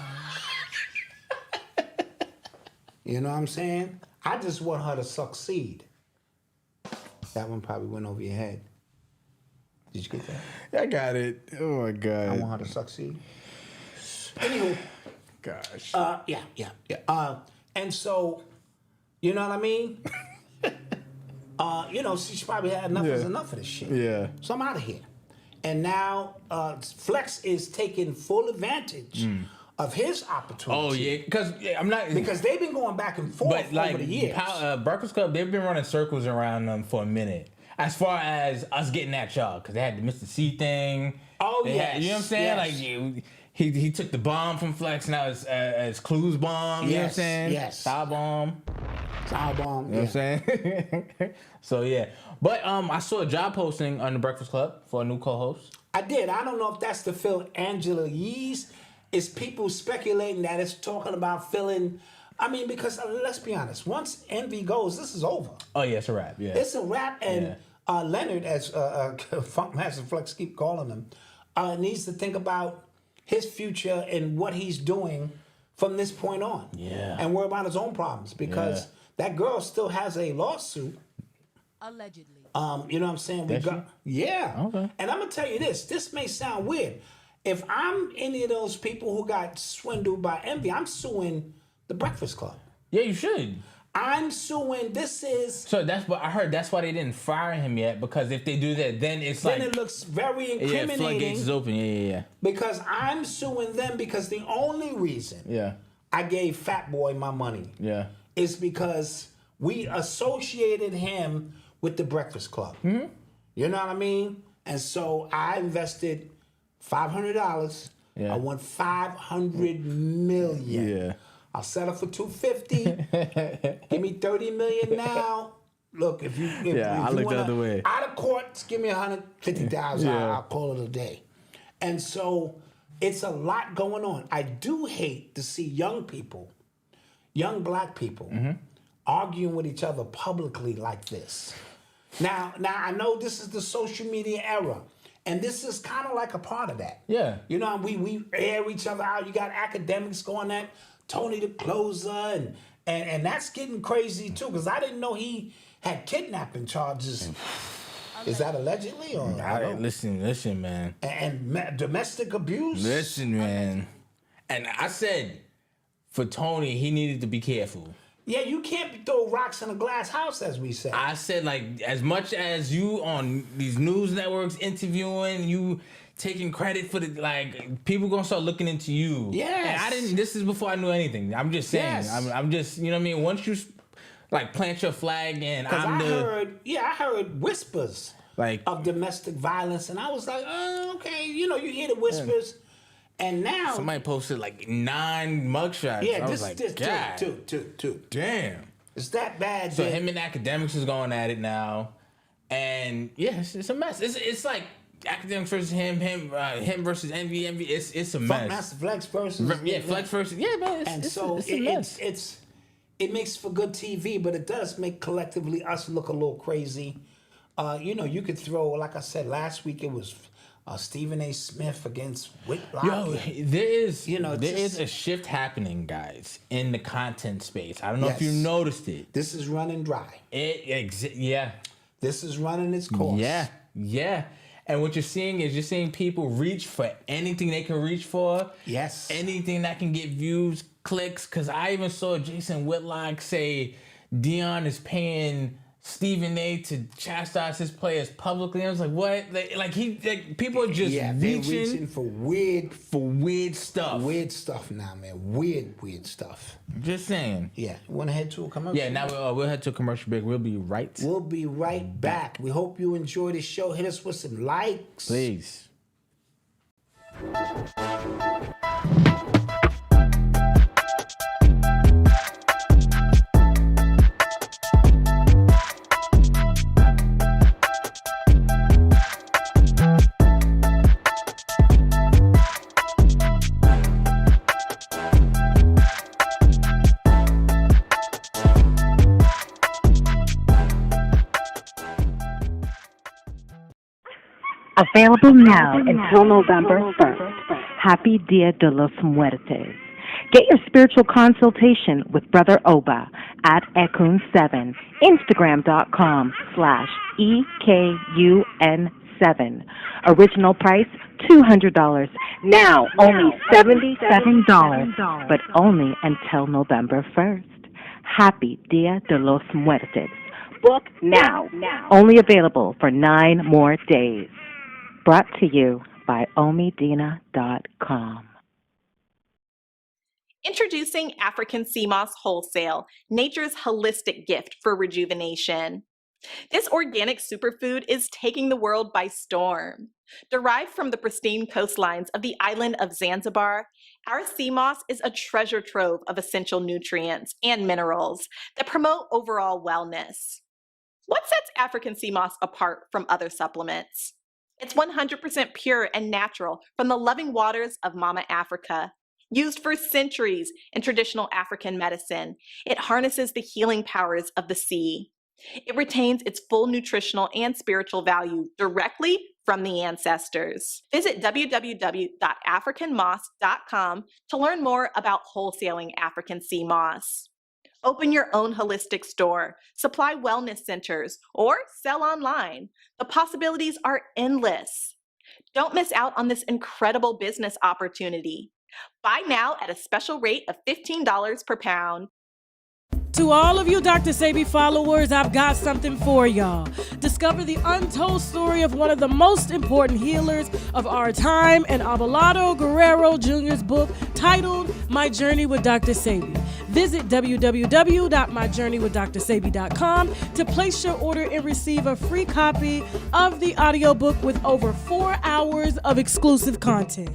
Speaker 4: You know what I'm saying? I just want her to succeed. That one probably went over your head. Did you get that?
Speaker 3: I got it. Oh my
Speaker 4: I
Speaker 3: god.
Speaker 4: want her to succeed. Anywho,
Speaker 3: Gosh.
Speaker 4: yeah. And so, you know what I mean? She's probably had enough is enough of this shit.
Speaker 3: Yeah.
Speaker 4: So I'm out of here. And now Flex is taking full advantage of his opportunity.
Speaker 3: Oh yeah, because I'm not.
Speaker 4: Because they've been going back and forth
Speaker 3: But like
Speaker 4: over the years.
Speaker 3: Breakfast Club, they've been running circles around them for a minute. As far as us getting at y'all, because they had the Mr. C thing.
Speaker 4: Oh,
Speaker 3: They
Speaker 4: yes,
Speaker 3: had- you know what I'm saying?
Speaker 4: yes.
Speaker 3: Like he took the bomb from Flex. Now it's Clue's bomb. You know what I'm
Speaker 4: Yes,
Speaker 3: saying?
Speaker 4: yes.
Speaker 3: Star bomb.
Speaker 4: Bomb.
Speaker 3: You know what I'm saying? So yeah, but I saw a job posting on the Breakfast Club for a new co-host.
Speaker 4: I did. I don't know if that's to fill Angela Yee's. It's people speculating that it's talking about filling. I mean, because let's be honest. Once Envy goes, this is over.
Speaker 3: Oh yeah, it's a wrap. Yeah.
Speaker 4: It's a wrap, and Leonard, as Funk Master Flex keep calling him, needs to think about his future and what he's doing from this point on.
Speaker 3: Yeah.
Speaker 4: And worry about his own problems, because that girl still has a lawsuit.
Speaker 5: Allegedly.
Speaker 4: You know what I'm saying?
Speaker 3: Does she?
Speaker 4: Yeah.
Speaker 3: Okay.
Speaker 4: And I'm gonna tell you this. This may sound weird. If I'm any of those people who got swindled by Envy, I'm suing the Breakfast Club.
Speaker 3: Yeah, you should.
Speaker 4: I'm suing. This is.
Speaker 3: So that's what I heard. That's why they didn't fire him yet, because if they do that, then it's
Speaker 4: Then
Speaker 3: like
Speaker 4: it looks very
Speaker 3: yeah,
Speaker 4: incriminating.
Speaker 3: floodgates is open. Yeah.
Speaker 4: Because I'm suing them because the only reason
Speaker 3: Yeah.
Speaker 4: I gave Fat Boy my money
Speaker 3: Yeah.
Speaker 4: is because we associated him with the Breakfast Club. Mm-hmm. You know what I mean? And so I invested $500.
Speaker 3: Yeah.
Speaker 4: I want $500 million.
Speaker 3: Yeah.
Speaker 4: I'll settle for $250. Give me $30 million now. Look, if you
Speaker 3: I
Speaker 4: you
Speaker 3: looked the
Speaker 4: wanna-
Speaker 3: other way.
Speaker 4: out of court, give me $150,000.
Speaker 3: Yeah.
Speaker 4: I'll call it a day. And so it's a lot going on. I do hate to see young people, young black people, arguing with each other publicly like this. Now I know this is the social media era, and this is kind of like a part of that.
Speaker 3: Yeah.
Speaker 4: You know, we air each other out. You got academics going at Tony the Closer, and that's getting crazy too, because I didn't know he had kidnapping charges. Is that allegedly or I don't know.
Speaker 3: Listen, man.
Speaker 4: And domestic abuse?
Speaker 3: Listen, man. And I said, for Tony, he needed to be careful.
Speaker 4: Yeah, you can't throw rocks in a glass house, as we say.
Speaker 3: I said, like, as much as you on these news networks interviewing, you taking credit for the, like, people gonna start looking into you.
Speaker 4: Yes.
Speaker 3: And I didn't, this is before I knew anything. I'm just saying.
Speaker 4: Yes.
Speaker 3: I'm just, you know what I mean? Once you, like, plant your flag and I'm
Speaker 4: I heard whispers
Speaker 3: like,
Speaker 4: of domestic violence, and I was like, oh, okay, you know, you hear the whispers, and now
Speaker 3: somebody posted, like, 9 mugshots.
Speaker 4: yeah,
Speaker 3: I
Speaker 4: this
Speaker 3: was like,
Speaker 4: this
Speaker 3: God,
Speaker 4: two.
Speaker 3: damn.
Speaker 4: It's that bad.
Speaker 3: So
Speaker 4: that-
Speaker 3: him and academics is going at it now, and yeah, it's a mess. It's like Academics versus him versus Envy. It's a mess.
Speaker 4: Master Flex versus
Speaker 3: Flex versus man. It's a mess.
Speaker 4: It makes for good TV, but it does make collectively us look a little crazy. You could throw, like I said last week, it was Stephen A. Smith against Whitlock.
Speaker 3: Yo, there is a shift happening, guys, in the content space. I don't know if you noticed it.
Speaker 4: This is running dry.
Speaker 3: Yeah.
Speaker 4: This is running its course.
Speaker 3: Yeah. And what you're seeing people reach for anything they can reach for.
Speaker 4: Yes.
Speaker 3: Anything that can get views, clicks. Because I even saw Jason Whitlock say Dion is paying Stephen A. to chastise his players publicly. I was like, what? People are just
Speaker 4: reaching for weird
Speaker 3: stuff.
Speaker 4: Weird stuff now, man. Weird stuff.
Speaker 3: Just saying.
Speaker 4: Yeah. Want to head to a commercial?
Speaker 3: Yeah, now we'll head to a commercial break. We'll be right
Speaker 4: back. We hope you enjoy the show. Hit us with some likes.
Speaker 3: Please.
Speaker 6: Available now until November 1st. Happy Dia de los Muertes. Get your spiritual consultation with Brother Oba at Ekun7, Instagram.com/EKUN7. Original price, $200. Now only $77, but only until November 1st. Happy Dia de los Muertes. Book now. Only available for 9 more days. Brought to you by omidina.com.
Speaker 7: Introducing African Sea Moss Wholesale, nature's holistic gift for rejuvenation. This organic superfood is taking the world by storm. Derived from the pristine coastlines of the island of Zanzibar, our sea moss is a treasure trove of essential nutrients and minerals that promote overall wellness. What sets African sea moss apart from other supplements? It's 100% pure and natural from the loving waters of Mama Africa. Used for centuries in traditional African medicine, it harnesses the healing powers of the sea. It retains its full nutritional and spiritual value directly from the ancestors. Visit www.africanmoss.com to learn more about wholesaling African sea moss. Open your own holistic store, supply wellness centers, or sell online. The possibilities are endless. Don't miss out on this incredible business opportunity. Buy now at a special rate of $15 per pound.
Speaker 8: To all of you Dr. Sebi followers, I've got something for y'all. Discover the untold story of one of the most important healers of our time in Abelardo Guerrero Jr.'s book titled My Journey with Dr. Sebi. Visit www.myjourneywithdrsebi.com to place your order and receive a free copy of the audiobook with over 4 hours of exclusive content.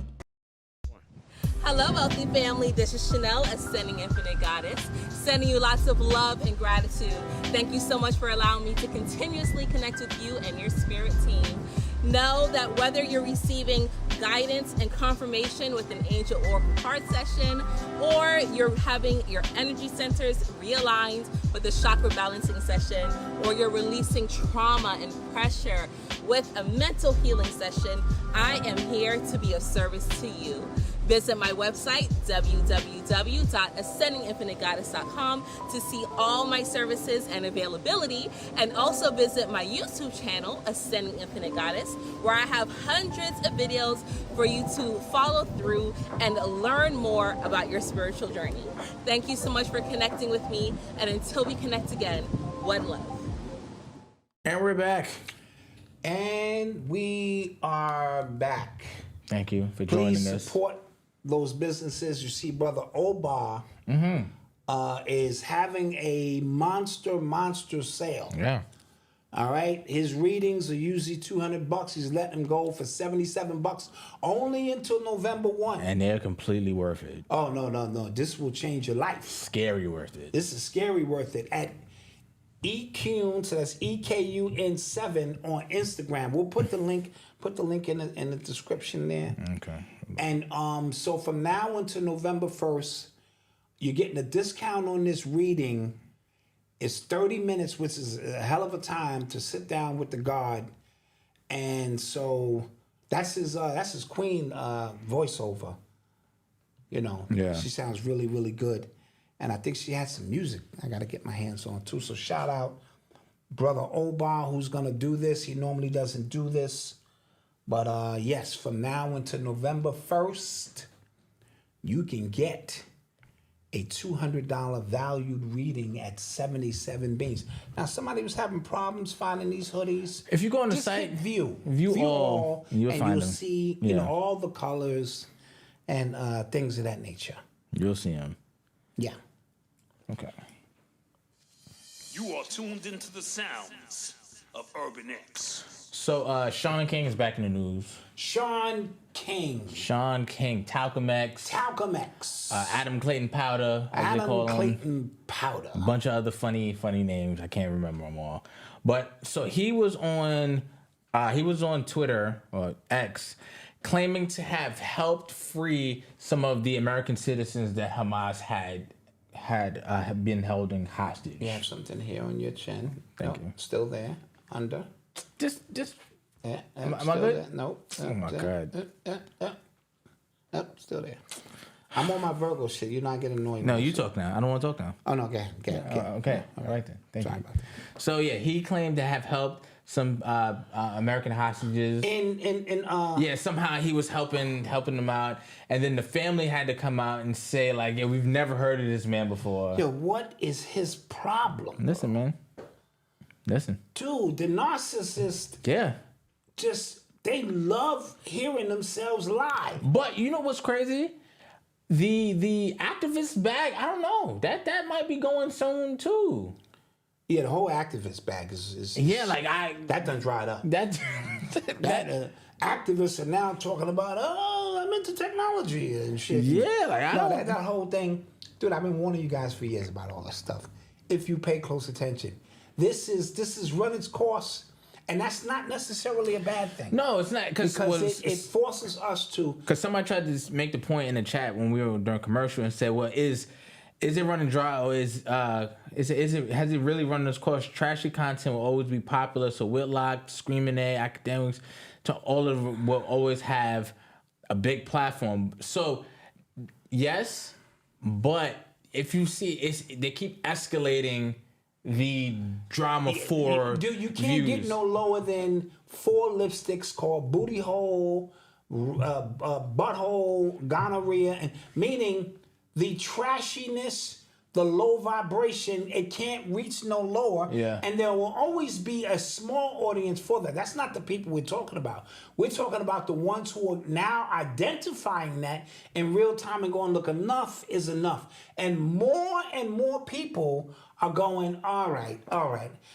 Speaker 9: Hello, Wealthy family. This is Chanel, Ascending Infinite Goddess, sending you lots of love and gratitude. Thank you so much for allowing me to continuously connect with you and your spirit team. Know that whether you're receiving guidance and confirmation with an angel oracle card session, or you're having your energy centers realigned with a chakra balancing session, or you're releasing trauma and pressure with a mental healing session, I am here to be of service to you. Visit my website, www.ascendinginfinitegoddess.com, to see all my services and availability, and also visit my YouTube channel, Ascending Infinite Goddess, where I have hundreds of videos for you to follow through and learn more about your spiritual journey. Thank you so much for connecting with me, and until we connect again, one love.
Speaker 3: And we're back.
Speaker 4: And we are back.
Speaker 3: Thank you for joining us.
Speaker 4: Please support those businesses. You see, Brother Oba is having a monster sale.
Speaker 3: Yeah.
Speaker 4: All right. His readings are usually $200. He's letting them go for $77 only until November 1.
Speaker 3: And they're completely worth it.
Speaker 4: Oh, no. This will change your life.
Speaker 3: Scary worth it.
Speaker 4: This is scary worth it. EQN, so that's EKUN7 on Instagram. We'll put the link in the description there.
Speaker 3: Okay.
Speaker 4: And so from now until November 1st, you're getting a discount on this reading. It's 30 minutes, which is a hell of a time to sit down with the God. And so that's his queen voiceover. You know, she sounds really, really good. And I think she has some music I got to get my hands on too. So shout out Brother Obar, who's going to do this. He normally doesn't do this. But yes, from now until November 1st, you can get a $200 valued reading at 77 beans. Now, somebody was having problems finding these hoodies.
Speaker 3: If you go on the
Speaker 4: just
Speaker 3: site,
Speaker 4: hit view
Speaker 3: all,
Speaker 4: and
Speaker 3: find
Speaker 4: you'll
Speaker 3: them.
Speaker 4: see you know all the colors and things of that nature.
Speaker 3: You'll see them.
Speaker 4: Yeah.
Speaker 3: Okay.
Speaker 5: You are tuned into the sounds of Urban X.
Speaker 3: So Shaun King is back in the news.
Speaker 4: Shaun King,
Speaker 3: Talcum X, Adam Clayton Powder, as they call him.
Speaker 4: Powder.
Speaker 3: A bunch of other funny names. I can't remember them all. But so he was on Twitter or X, claiming to have helped free some of the American citizens that Hamas had been holding hostage.
Speaker 4: You have something here on your chin.
Speaker 3: Thank you.
Speaker 4: Still there. Under.
Speaker 3: Just.
Speaker 4: Yeah.
Speaker 3: Am I good?
Speaker 4: There. Nope.
Speaker 3: Oh my God.
Speaker 4: Nope. Still there. I'm on my Virgo shit. You're not getting annoyed.
Speaker 3: No, you talk now. I don't want to talk now.
Speaker 4: Oh no. Okay.
Speaker 3: Okay. All right then. Thank
Speaker 4: Sorry
Speaker 3: you.
Speaker 4: about that.
Speaker 3: So yeah, he claimed to have helped some American hostages. Somehow he was helping them out, and then the family had to come out and say like, "Yeah, we've never heard of this man before."
Speaker 4: Yo, what is his problem?
Speaker 3: Listen, man. Listen,
Speaker 4: dude, the narcissist.
Speaker 3: Yeah.
Speaker 4: They love hearing themselves lie.
Speaker 3: But you know what's crazy? The activist bag. I don't know. That might be going soon too.
Speaker 4: Yeah, the whole activist bag is that done dried up. That activists are now talking about, I'm into technology and shit.
Speaker 3: Yeah,
Speaker 4: that whole thing, dude. I've been warning you guys for years about all this stuff. If you pay close attention, this is run its course, and that's not necessarily a bad thing.
Speaker 3: No, it's not because
Speaker 4: it forces us to.
Speaker 3: Because somebody tried to make the point in the chat when we were during commercial and said, "Well, is it running dry, or has it really run its course? Trashy content will always be popular. So Whitlock, Screaming A, academics, to all of them will always have a big platform. So yes, but if you see, they keep escalating the drama for
Speaker 4: dude, you can't get no lower than 4 lipsticks called booty hole, butthole, gonorrhea, and meaning the trashiness, the low vibration, it can't reach no lower.
Speaker 3: Yeah.
Speaker 4: And there will always be a small audience for that. That's not the people we're talking about. We're talking about the ones who are now identifying that in real time and going, look, enough is enough. And more people are going, all right.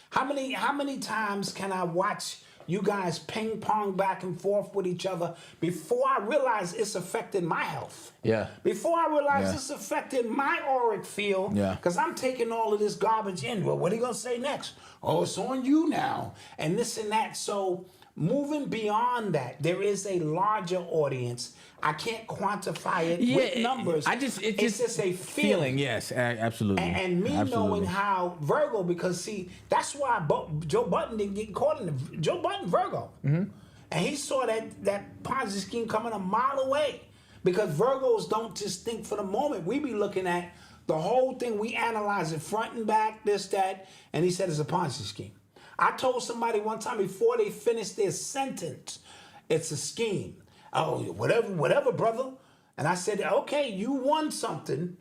Speaker 4: How many times can I watch you guys ping pong back and forth with each other before I realize it's affecting my health?
Speaker 3: Yeah.
Speaker 4: Before I realize it's affecting my auric field.
Speaker 3: Yeah.
Speaker 4: Because I'm taking all of this garbage in. Well, what are you going to say next? Oh, it's on you now. And this and that. So moving beyond that, there is a larger audience. I can't quantify it with numbers. It's just a feeling.
Speaker 3: Yes, absolutely.
Speaker 4: And me knowing how Virgo, because see, that's why Joe Budden didn't get caught in the Joe Budden Virgo. Mm-hmm. And he saw that Ponzi scheme coming a mile away. Because Virgos don't just think for the moment. We be looking at the whole thing. We analyze it front and back, this, that. And he said it's a Ponzi scheme. I told somebody one time before they finished their sentence, it's a scheme. Oh, whatever, brother. And I said, okay, you won something,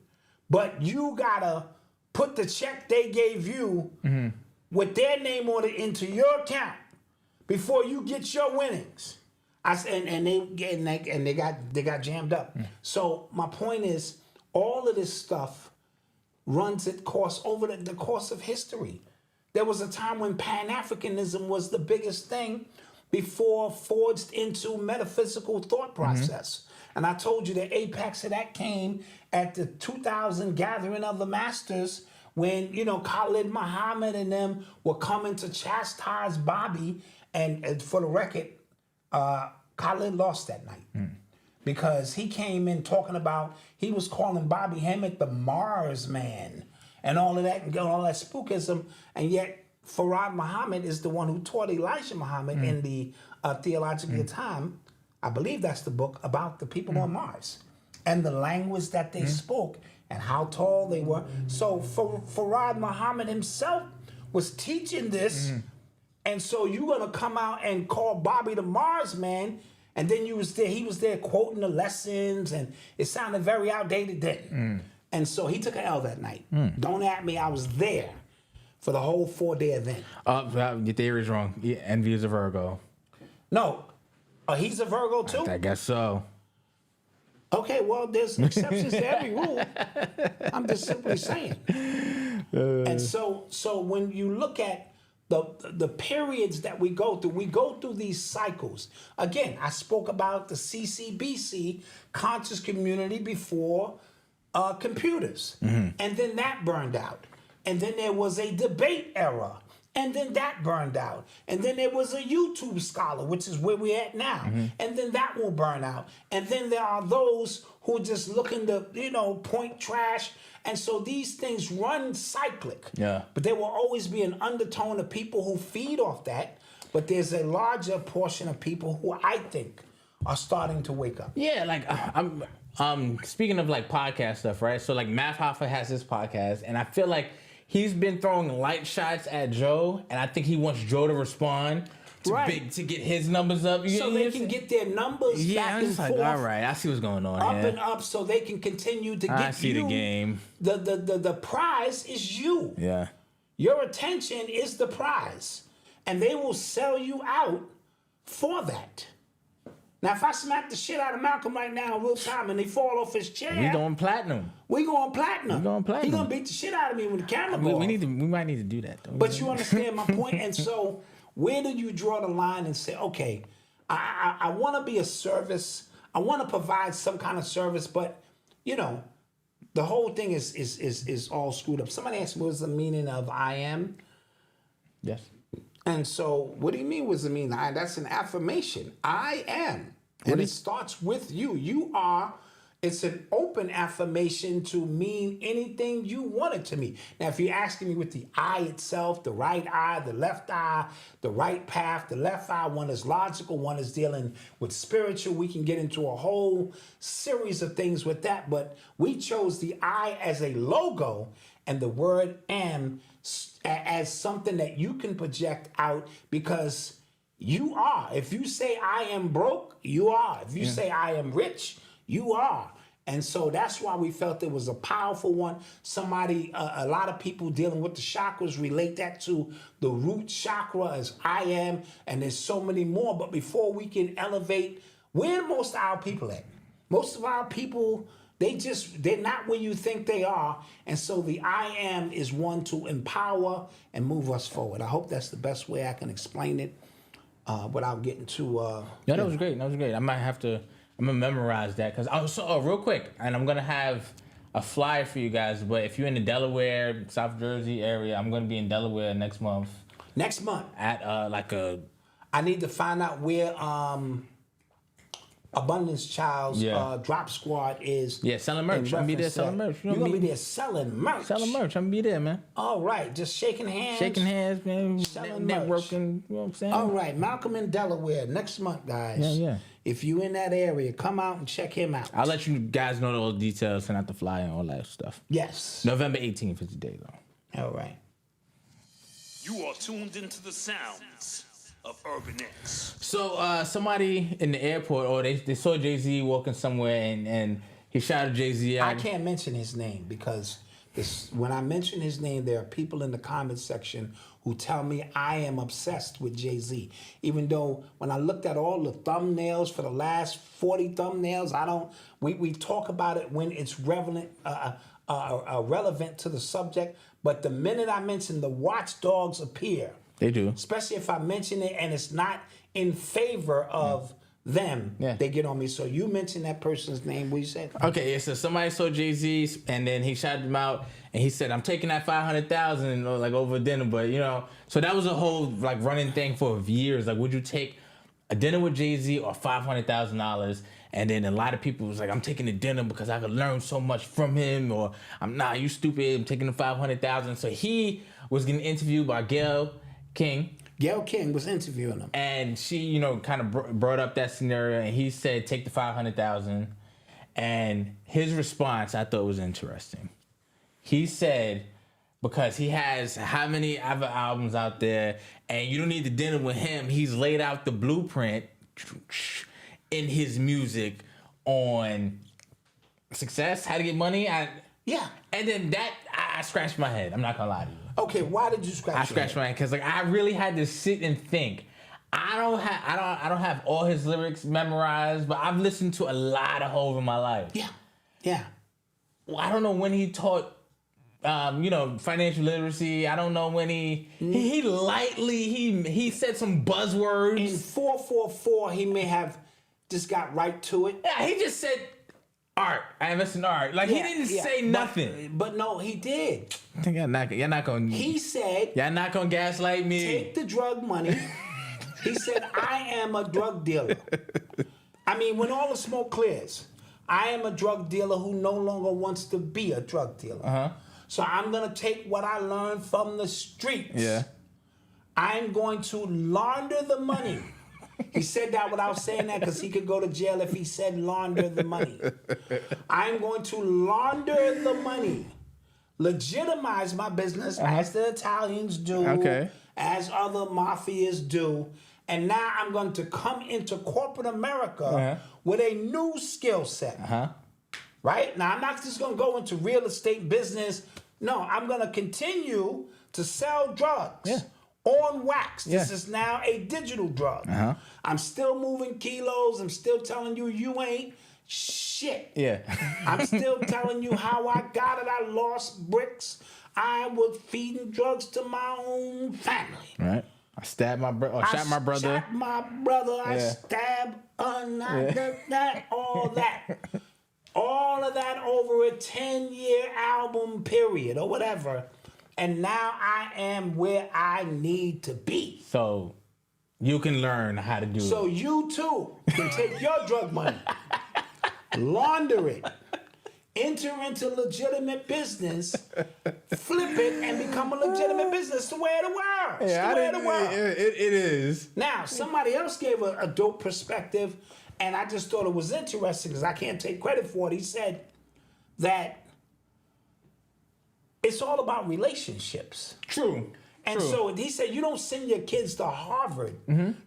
Speaker 4: but you gotta put the check they gave you with their name on it into your account before you get your winnings. I said, and they got jammed up. So my point is, all of this stuff runs its course over the course of history. There was a time when Pan-Africanism was the biggest thing before forged into metaphysical thought process. And I told you the apex of that came at the 2000 gathering of the masters when, Khalid Muhammad and them were coming to chastise Bobby, and for the record, Khalid lost that night. Because he came in talking about, he was calling Bobby Hemmett the Mars man and all of that, and all that spookism, and yet Farad Muhammad is the one who taught Elijah Muhammad in the Theological Time, I believe that's the book, about the people on Mars and the language that they spoke and how tall they were. So Farad Muhammad himself was teaching this, and so you're gonna come out and call Bobby the Mars man, and then he was there quoting the lessons, and it sounded very outdated then. And so he took an L that night. Don't at me, I was there for the whole 4-day event.
Speaker 3: Your theory is wrong. Envy is a Virgo.
Speaker 4: No, he's a Virgo too?
Speaker 3: I guess so.
Speaker 4: Okay, well, there's exceptions to every rule. I'm just simply saying. And so when you look at the periods that we go through these cycles. Again, I spoke about the CCBC, conscious community before computers. And then that burned out. And then there was a debate era. And then that burned out. And then there was a YouTube scholar, which is where we're at now. And then that will burn out. And then there are those who are just looking to, point trash. And so these things run cyclic. Yeah. But there will always be an undertone of people who feed off that. But there's a larger portion of people who I think are starting to wake up.
Speaker 3: Yeah, like I'm speaking of like podcast stuff, right? So like Math Hoffa has his podcast, and I feel like he's been throwing light shots at Joe, and I think he wants Joe to respond to get his numbers up.
Speaker 4: So they can get their numbers back and forth.
Speaker 3: All right, I see what's going on
Speaker 4: up and up, so they can continue to get
Speaker 3: I see the game.
Speaker 4: The prize is you.
Speaker 3: Yeah.
Speaker 4: Your attention is the prize. And they will sell you out for that. Now, if I smack the shit out of Malcolm right now in real time and they fall off his chair,
Speaker 3: we going platinum.
Speaker 4: We going platinum.
Speaker 3: We going platinum.
Speaker 4: He gonna beat the shit out of me when the camera goes off.
Speaker 3: We might need to do that though.
Speaker 4: But you understand my point? And so, where do you draw the line and say, okay, I want to be a service. I want to provide some kind of service, but the whole thing is all screwed up. Somebody asked me what's the meaning of I am.
Speaker 3: Yes.
Speaker 4: And so, what do you mean what's the meaning? That's an affirmation. I am. And it starts with you. You are. It's an open affirmation to mean anything you want it to mean. Now, if you're asking me with the eye itself, the right eye, the left eye, the right path, the left eye, one is logical, one is dealing with spiritual. We can get into a whole series of things with that. But we chose the I as a logo and the word am as something that you can project out because you are. If you say I am broke, you are. If you say I am rich, you are. And so that's why we felt it was a powerful one. A lot of people dealing with the chakras relate that to the root chakra as I am, and there's so many more. But before we can elevate, where most of our people at? Most of our people, they're not where you think they are. And so the I am is one to empower and move us forward. I hope that's the best way I can explain it without getting too...
Speaker 3: Yeah, that was great. I'm gonna memorize that because real quick, and I'm gonna have a flyer for you guys. But if you're in the Delaware, South Jersey area, I'm gonna be in Delaware next month.
Speaker 4: Next month
Speaker 3: at
Speaker 4: I need to find out where Abundance Child's Drop Squad is.
Speaker 3: Yeah, selling merch. I'm gonna be there selling merch.
Speaker 4: You're gonna be there selling merch.
Speaker 3: Selling merch. I'm gonna be there, man.
Speaker 4: All right, just shaking hands.
Speaker 3: Shaking hands, man.
Speaker 4: Selling
Speaker 3: networking. You know what I'm saying?
Speaker 4: All right, Malcolm in Delaware next month, guys.
Speaker 3: Yeah.
Speaker 4: If you in that area, come out and check him out.
Speaker 3: I'll let you guys know all the details, send out the flyer and all that stuff.
Speaker 4: Yes.
Speaker 3: November 18th is the day, though.
Speaker 4: All right.
Speaker 5: You are tuned into the sounds of Urban X.
Speaker 3: So somebody in the airport, or they saw Jay-Z walking somewhere and he shouted Jay-Z out.
Speaker 4: I can't mention his name because when I mention his name, there are people in the comment section who tell me I am obsessed with Jay-Z. Even though when I looked at all the thumbnails for the last 40 thumbnails, we talk about it when it's relevant to the subject. But the minute I mention the watchdogs appear.
Speaker 3: They do.
Speaker 4: Especially if I mention it and it's not in favor of them,
Speaker 3: Yeah.
Speaker 4: they get on me. So you mentioned that person's name. What you said?
Speaker 3: Okay, yeah, so somebody saw Jay-Z, and then he shouted him out, and he said, I'm taking that $500,000, like, over dinner, but, so that was a whole, like, running thing for years. Like, would you take a dinner with Jay-Z or $500,000? And then a lot of people was like, I'm taking the dinner because I could learn so much from him, or you stupid, I'm taking the $500,000. So he was getting interviewed by Gayle King.
Speaker 4: Gayle King was interviewing him.
Speaker 3: And she, kind of brought up that scenario, and he said, take the $500,000. And his response, I thought was interesting. He said, because he has how many other albums out there, and you don't need to dinner with him. He's laid out the blueprint in his music on success, how to get money.
Speaker 4: Yeah.
Speaker 3: And then I scratched my head. I'm not gonna lie to you.
Speaker 4: Okay, why did you scratch?
Speaker 3: I scratched my head because I really had to sit and think. I don't have all his lyrics memorized, but I've listened to a lot of Hov in my life.
Speaker 4: Yeah.
Speaker 3: Well, I don't know when he taught, financial literacy. I don't know when he said some buzzwords.
Speaker 4: In 444, he may have just got right to it.
Speaker 3: Yeah, he just said art. I invest in art. Like, he didn't say nothing.
Speaker 4: But no, he did.
Speaker 3: I think you're not gonna.
Speaker 4: He said,
Speaker 3: y'all not gonna gaslight me.
Speaker 4: Take the drug money. He said, I am a drug dealer. I mean, when all the smoke clears, I am a drug dealer who no longer wants to be a drug dealer.
Speaker 3: Uh-huh.
Speaker 4: So I'm going to take what I learned from the streets.
Speaker 3: Yeah.
Speaker 4: I'm going to launder the money. He said that without saying that because he could go to jail if he said launder the money. I'm going to launder the money, legitimize my business as the Italians do, as other mafias do, and now I'm going to come into corporate America with a new skill set. Right? Now, I'm not just going to go into real estate business. No, I'm going to continue to sell drugs on wax. This is now a digital drug. I'm still moving kilos. I'm still telling you, you ain't shit.
Speaker 3: Yeah.
Speaker 4: I'm still telling you how I got it. I lost bricks. I was feeding drugs to my own family.
Speaker 3: Right. I stabbed my brother. Shot my brother.
Speaker 4: Shot my brother. I stabbed that. All that. All of that over a 10-year album period or whatever. And now I am where I need to be.
Speaker 3: So you can learn how to do it.
Speaker 4: So you too can take your drug money, launder it, enter into legitimate business, flip it, and become a legitimate business. It's the way of the world. It's the way of the world.
Speaker 3: It is.
Speaker 4: Now, somebody else gave a dope perspective, and I just thought it was interesting because I can't take credit for it. He said that it's all about relationships.
Speaker 3: True.
Speaker 4: And so he said you don't send your kids to Harvard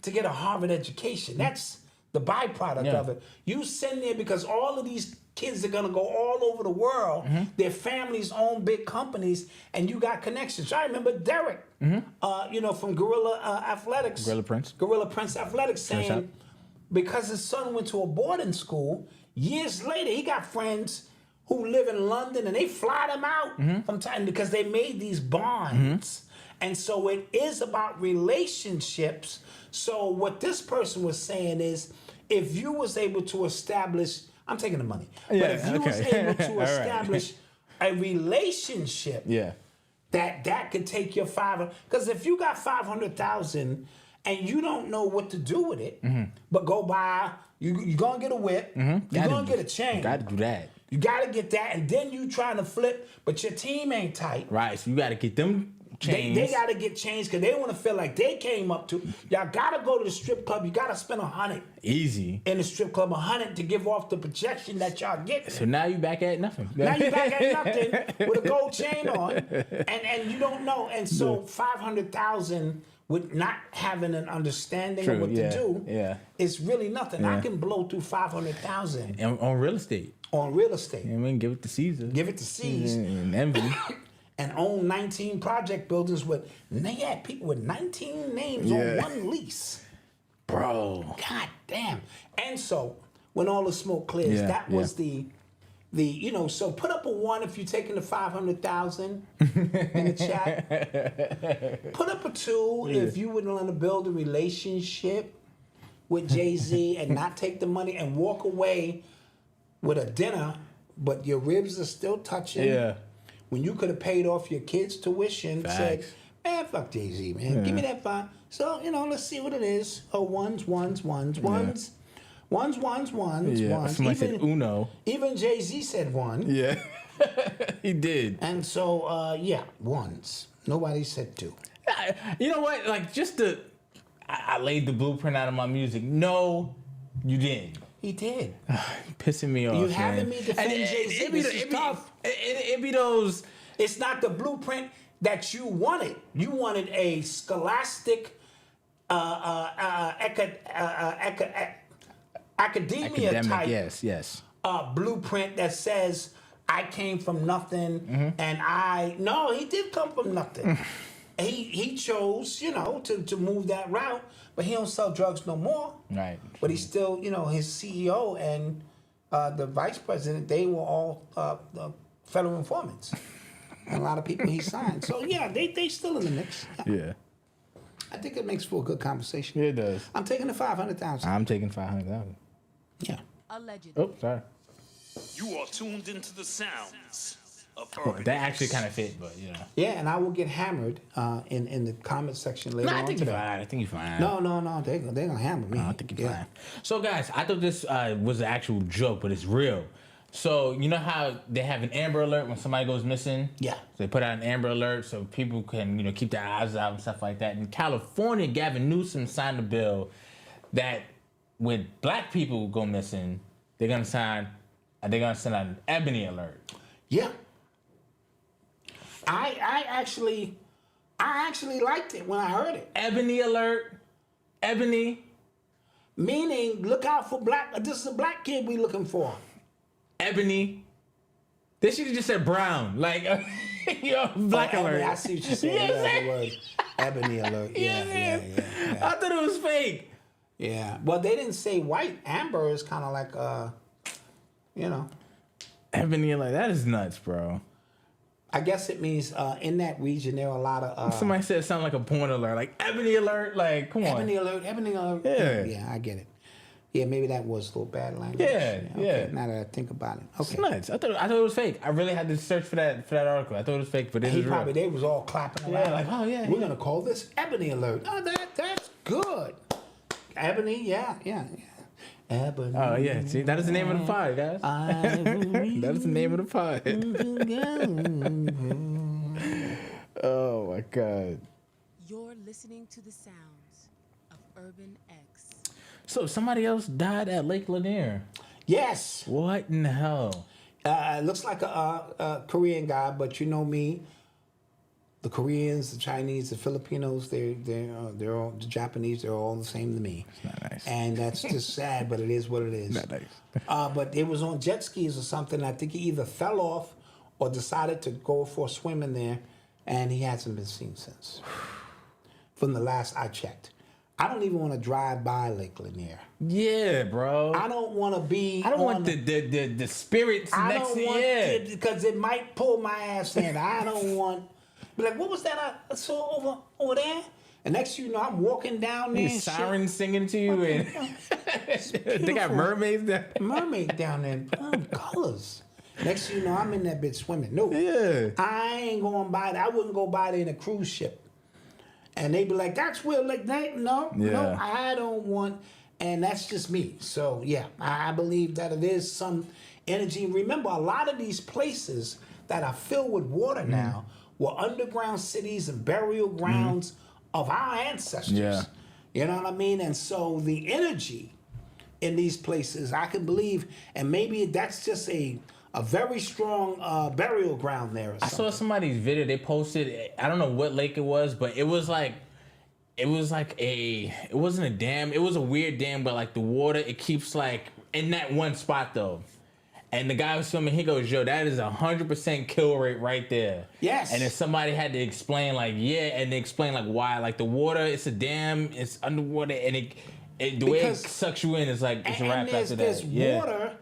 Speaker 4: to get a Harvard education. That's the byproduct of it. You send them because all of these kids are going to go all over the world. Their families own big companies, and you got connections. I remember Derek, from Gorilla Athletics. Gorilla Prince Athletics saying because his son went to a boarding school, years later he got friends who live in London, and they fly them out from time because they made these bonds. And so it is about relationships. So what this person was saying is, if you was able to establish, I'm taking the money, but if you was able to establish a relationship, that could take your because if you got 500,000 and you don't know what to do with it, but go buy, you're gonna get a whip, you're gonna get a chain.
Speaker 3: You gotta do that.
Speaker 4: You gotta get that, and then you trying to flip, but your team ain't tight.
Speaker 3: Right, so you gotta get them chains.
Speaker 4: They gotta get changed because they want to feel like they came up to. Y'all gotta go to the strip club. You gotta spend $100
Speaker 3: easy
Speaker 4: in the strip club, $100 to give off the projection that y'all get.
Speaker 3: So now you back at nothing.
Speaker 4: Now you back at nothing with a gold chain on, and you don't know. And so 500,000 with not having an understanding of what to do, it's really nothing. I can blow through 500,000
Speaker 3: on real estate.
Speaker 4: On real estate,
Speaker 3: I mean, give it to Caesar.
Speaker 4: Give it to Caesar.
Speaker 3: And envy.
Speaker 4: And own 19 project buildings and they had people with 19 names on one lease.
Speaker 3: Bro.
Speaker 4: God damn. And so when all the smoke clears, that was the so put up a 1 if you're taking the 500,000 in the chat. Put up a 2 if you would want to build a relationship with Jay-Z and not take the money and walk away with a dinner, but your ribs are still touching.
Speaker 3: Yeah.
Speaker 4: When you could have paid off your kids' tuition, said,
Speaker 3: Facts.
Speaker 4: man, fuck Jay-Z, man. Give me that $5. So, let's see what it is. Oh, ones. Ones.
Speaker 3: Yeah. Somebody said Uno.
Speaker 4: Even Jay-Z said one.
Speaker 3: Yeah. He did.
Speaker 4: And so, ones. Nobody said two.
Speaker 3: You know what? Like, I laid the blueprint out of my music. No, you didn't.
Speaker 4: He did.
Speaker 3: Pissing me off.
Speaker 4: You
Speaker 3: man.
Speaker 4: having me defend Jay-Z. This is tough.
Speaker 3: It be those.
Speaker 4: It's not the blueprint that you wanted. You wanted a scholastic, academia type
Speaker 3: Yes.
Speaker 4: blueprint that says I came from nothing, and no, he did come from nothing. He chose, to move that route, but he don't sell drugs no more.
Speaker 3: Right.
Speaker 4: But he's still, his CEO and the vice president, they were all federal informants. And a lot of people he signed. So yeah, they still in the mix.
Speaker 3: Yeah.
Speaker 4: I think it makes for a good conversation.
Speaker 3: Yeah, it does.
Speaker 4: I'm taking the 500,000.
Speaker 3: I'm taking 500,000.
Speaker 4: Yeah.
Speaker 9: Allegedly.
Speaker 3: Oh, sorry.
Speaker 5: You are tuned into the sounds of
Speaker 3: Well,
Speaker 5: urban.
Speaker 3: that actually kind of fit, but
Speaker 4: Yeah, and I will get hammered in the comment section later on.
Speaker 3: I think you're
Speaker 4: today.
Speaker 3: fine. I think you're fine.
Speaker 4: No, they're gonna hammer me.
Speaker 3: No, I think you're fine. So, guys, I thought this was an actual joke, but it's real. So, you know how they have an Amber Alert when somebody goes missing?
Speaker 4: Yeah.
Speaker 3: So they put out an Amber Alert so people can, keep their eyes out and stuff like that. In California, Gavin Newsom signed a bill that when black people go missing, they're gonna send out an Ebony Alert.
Speaker 4: Yeah. I actually liked it when I heard it.
Speaker 3: Ebony Alert. Ebony.
Speaker 4: Meaning, look out for black. This is a black kid we looking for.
Speaker 3: Ebony. They should have just said brown. Like, black alert.
Speaker 4: Ebony, I see what you're saying. Yeah, the word Ebony Alert. Yeah.
Speaker 3: I thought it was fake.
Speaker 4: Yeah. Well, they didn't say white. Amber is kind of like,
Speaker 3: Ebony Alert. That is nuts, bro.
Speaker 4: I guess it means in that region there are a lot of.
Speaker 3: Somebody said it sounded like a porn alert. Like, Ebony Alert. Like, come on.
Speaker 4: Ebony Alert.
Speaker 3: Yeah.
Speaker 4: Yeah, I get it. Yeah, maybe that was a little bad language.
Speaker 3: Yeah.
Speaker 4: Now that I think about it. Okay.
Speaker 3: It's nuts. I thought it was fake. I really had to search for that article. I thought it was fake, but it was real.
Speaker 4: They was all clapping around.
Speaker 3: Yeah, like, oh, yeah.
Speaker 4: We're gonna call this Ebony Alert. Oh, that's good. Ebony, yeah. Ebony.
Speaker 3: Oh, yeah. See, that is the name of the pod, guys. That is the name of the pod. Oh, my God.
Speaker 9: You're listening to the sounds of Urban X.
Speaker 3: So, somebody else died at Lake Lanier.
Speaker 4: Yes.
Speaker 3: What in the hell?
Speaker 4: Looks like a Korean guy, but you know me. The Koreans, the Chinese, the Filipinos, they're all the Japanese. They're all the same to me.
Speaker 3: It's not nice.
Speaker 4: And that's just sad, but it is what it is.
Speaker 3: Not nice.
Speaker 4: But it was on jet skis or something. I think he either fell off or decided to go for a swim in there, and he hasn't been seen since. From the last I checked. I don't even want to drive by Lake Lanier.
Speaker 3: Yeah, bro.
Speaker 4: I don't want to be.
Speaker 3: I don't want the spirits
Speaker 4: I
Speaker 3: next
Speaker 4: don't
Speaker 3: to
Speaker 4: want
Speaker 3: you.
Speaker 4: because it might pull my ass in. I don't want. Be like, what was that I saw over there? And next thing you know, I'm walking down there. And
Speaker 3: Sirens singing to you, and they got mermaids there.
Speaker 4: Mermaid down there, colors. Next thing you know, I'm in that bitch swimming. No, I ain't going by that. I wouldn't go by there in a cruise ship. And they be like, that's where like that. No, I don't want. And that's just me. So yeah, I believe that it is some energy. Remember, a lot of these places that are filled with water now were underground cities and burial grounds of our ancestors.
Speaker 3: Yeah.
Speaker 4: You know what I mean? And so the energy in these places, I can believe, and maybe that's just a very strong burial ground there. Or
Speaker 3: I saw somebody's video. They posted. I don't know what lake it was, but it wasn't a dam. It was a weird dam, but like the water, it keeps like in that one spot though. And the guy was swimming. He goes, "Yo, that is 100% kill rate right there."
Speaker 4: Yes.
Speaker 3: And then somebody had to explain, like, and they explain like why, like the water, it's a dam, it's underwater, and the way it sucks you in is like it's a wrap after that.
Speaker 4: There's water.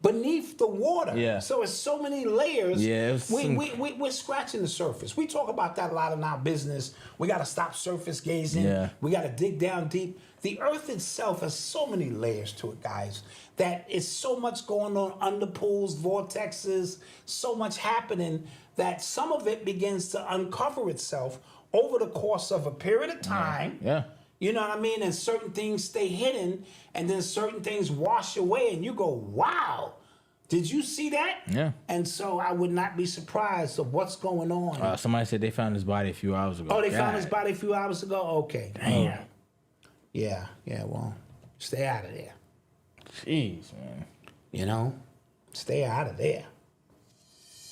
Speaker 4: beneath the water.
Speaker 3: Yeah.
Speaker 4: So it's so many layers.
Speaker 3: Yeah,
Speaker 4: We're scratching the surface. We talk about that a lot in our business. We got to stop surface gazing.
Speaker 3: Yeah.
Speaker 4: We got to dig down deep. The earth itself has so many layers to it, guys, that it's so much going on under pools, vortexes, so much happening that some of it begins to uncover itself over the course of a period of time.
Speaker 3: Yeah.
Speaker 4: You know what I mean? And certain things stay hidden, and then certain things wash away, and you go, wow, did you see that?
Speaker 3: Yeah.
Speaker 4: And so I would not be surprised of what's going on.
Speaker 3: Somebody said they found his body a few hours ago.
Speaker 4: Oh, they found his body a few hours ago? Okay.
Speaker 3: Damn.
Speaker 4: Yeah, well, stay out of there.
Speaker 3: Jeez, man.
Speaker 4: You know? Stay out of there.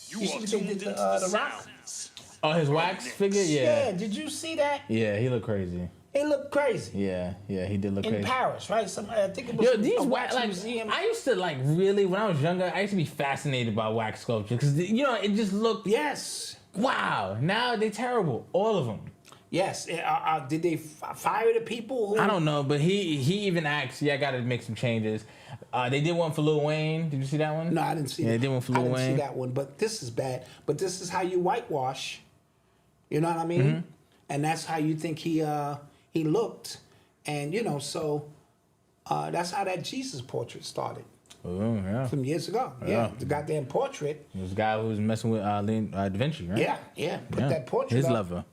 Speaker 5: You
Speaker 4: You
Speaker 5: are
Speaker 4: see
Speaker 5: tuned
Speaker 4: what they did
Speaker 5: into
Speaker 4: to,
Speaker 5: the
Speaker 4: The Rock?
Speaker 5: sounds.
Speaker 3: Oh, his wax figure?
Speaker 4: Yeah,
Speaker 3: Yeah.
Speaker 4: did you see that?
Speaker 3: Yeah, he looked crazy.
Speaker 4: It looked crazy.
Speaker 3: Yeah, he did look
Speaker 4: In
Speaker 3: crazy.
Speaker 4: Paris, right? I think it was
Speaker 3: Yo,
Speaker 4: a
Speaker 3: these
Speaker 4: wax
Speaker 3: wax,
Speaker 4: museum.
Speaker 3: I used to really, when I was younger, I used to be fascinated by wax sculpture because, it just looked,
Speaker 4: Yes.
Speaker 3: wow. Now they're terrible. All of them.
Speaker 4: Yes. Did they fire the people who...
Speaker 3: I don't know, but he even asked, I got to make some changes. They did one for Lil Wayne. Did you see that one?
Speaker 4: No, I didn't see
Speaker 3: Yeah,
Speaker 4: that.
Speaker 3: they did one for
Speaker 4: I
Speaker 3: Lil
Speaker 4: didn't
Speaker 3: Wayne.
Speaker 4: see that one, but this is bad. But this is how you whitewash. You know what I mean?
Speaker 3: Mm-hmm.
Speaker 4: And that's how you think he looked. And, so that's how that Jesus portrait started
Speaker 3: Oh, yeah.
Speaker 4: some years ago. Yeah, the goddamn portrait.
Speaker 3: It was a guy who was messing with Da Vinci, right?
Speaker 4: Yeah. Put
Speaker 3: Yeah.
Speaker 4: that portrait
Speaker 3: His
Speaker 4: up,
Speaker 3: lover.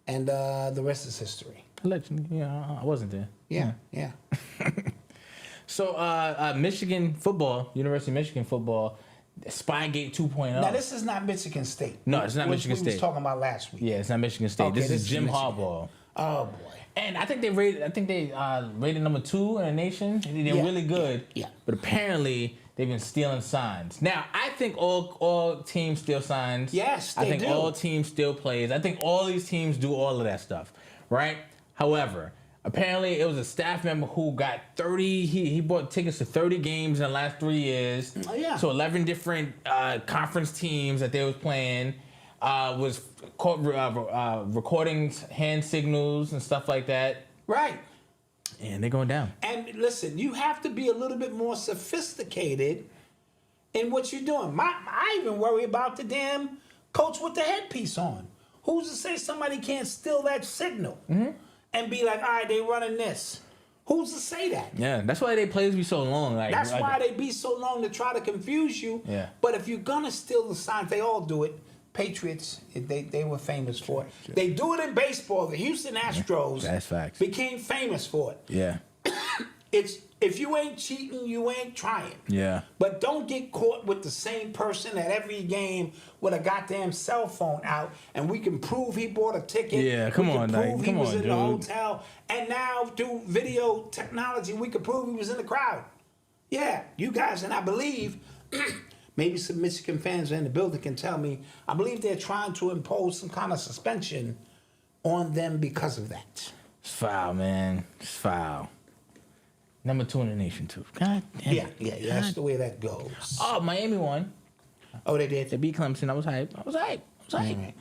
Speaker 4: and the rest is history.
Speaker 3: Allegedly. Yeah, I wasn't there.
Speaker 4: Yeah.
Speaker 3: So, Michigan football, University of Michigan football, Spygate 2.0.
Speaker 4: Now, this is not Michigan State.
Speaker 3: No, it's not
Speaker 4: which
Speaker 3: Michigan
Speaker 4: we was
Speaker 3: State.
Speaker 4: talking about last week.
Speaker 3: Yeah, it's not Michigan State.
Speaker 4: Okay,
Speaker 3: this is Jim
Speaker 4: Michigan.
Speaker 3: Harbaugh.
Speaker 4: Oh, boy.
Speaker 3: And I think they rated number 2 in the nation. They're
Speaker 4: Yeah,
Speaker 3: really good.
Speaker 4: yeah.
Speaker 3: But apparently they've been stealing signs. Now I think all teams steal signs.
Speaker 4: Yes,
Speaker 3: I
Speaker 4: they
Speaker 3: think
Speaker 4: do.
Speaker 3: all teams steal plays. I think all these teams do all of that stuff, right? However, apparently it was a staff member who got 30. He bought tickets to 30 games in the last 3 years.
Speaker 4: Oh, yeah.
Speaker 3: So 11 different conference teams that they was playing. Was caught recording hand signals and stuff like that.
Speaker 4: Right.
Speaker 3: And they're going down.
Speaker 4: And listen, you have to be a little bit more sophisticated in what you're doing. I even worry about the damn coach with the headpiece on. Who's to say somebody can't steal that signal and be like, all right, they running this? Who's to say that?
Speaker 3: Yeah, that's why they plays be so long.
Speaker 4: That's why they be so long to try to confuse you.
Speaker 3: Yeah.
Speaker 4: But if you're gonna steal the signs, they all do it. Patriots, they were famous for it. They do it in baseball. The Houston Astros
Speaker 3: that's facts.
Speaker 4: became famous for it.
Speaker 3: Yeah.
Speaker 4: It's if you ain't cheating, you ain't trying.
Speaker 3: Yeah.
Speaker 4: But don't get caught with the same person at every game with a goddamn cell phone out, and we can prove he bought a ticket.
Speaker 3: Yeah, come
Speaker 4: we
Speaker 3: on,
Speaker 4: can prove
Speaker 3: like,
Speaker 4: he
Speaker 3: come
Speaker 4: was
Speaker 3: on,
Speaker 4: in the
Speaker 3: dude.
Speaker 4: hotel, and now through video technology, we can prove he was in the crowd. Yeah, you guys, and I believe. Maybe some Michigan fans in the building can tell me. I believe they're trying to impose some kind of suspension on them because of that.
Speaker 3: It's foul, man. It's foul. Number 2 in the nation, too. God damn
Speaker 4: Yeah,
Speaker 3: it.
Speaker 4: that's the way that goes.
Speaker 3: Oh, Miami won.
Speaker 4: Oh, they
Speaker 3: They
Speaker 4: did?
Speaker 3: beat Clemson. I was hyped.
Speaker 4: Right.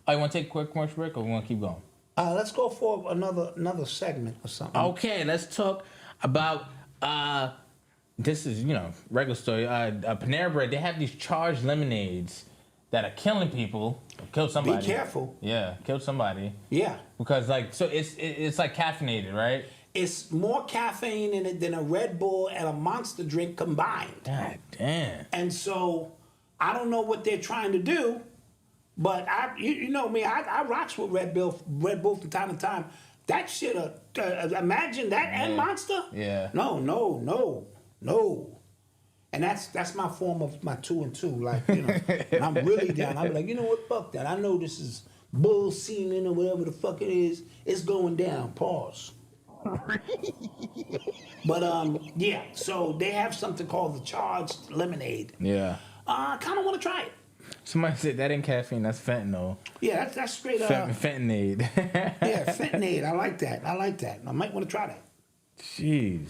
Speaker 3: Oh, you want to take a quick commercial break or we want to keep going?
Speaker 4: Let's go for another segment or something.
Speaker 3: Okay, let's talk about this is, regular story. Panera Bread, they have these charged lemonades that are killing people. Or killed somebody.
Speaker 4: Be careful.
Speaker 3: Yeah, killed somebody.
Speaker 4: Yeah.
Speaker 3: Because it's like caffeinated, right?
Speaker 4: It's more caffeine in it than a Red Bull and a Monster drink combined.
Speaker 3: God damn.
Speaker 4: And so I don't know what they're trying to do, but you know me, I rocks with Red Bull from time to time. That shit, imagine that and Monster?
Speaker 3: Yeah.
Speaker 4: No. And that's my form of my 2 and 2. Like, when I'm really down, I'm like, you know what, fuck that. I know this is bull semen or whatever the fuck it is. It's going down. Pause. But yeah, so they have something called the charged lemonade.
Speaker 3: Yeah.
Speaker 4: I kind of want to try it.
Speaker 3: Somebody said that ain't caffeine, that's fentanyl.
Speaker 4: Yeah, that's straight
Speaker 3: Fentanade.
Speaker 4: yeah, fentanyl. I like that. I might want to try that.
Speaker 3: Jeez.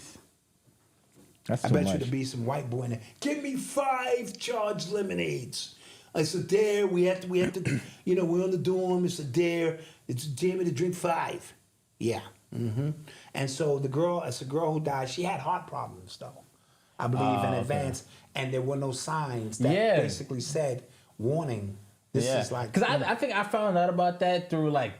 Speaker 3: That's
Speaker 4: I
Speaker 3: too
Speaker 4: bet
Speaker 3: much.
Speaker 4: you there'd be some white boy in there. Give me 5 charged lemonades. It's a dare. We have to. We're on the dorm. It's a dare. It's a dare me to drink 5. Yeah. And so it's a girl who died. She had heart problems though, I believe, in advance, and there were no signs that basically said, warning, this is like...
Speaker 3: Because I think I found out about that through, like,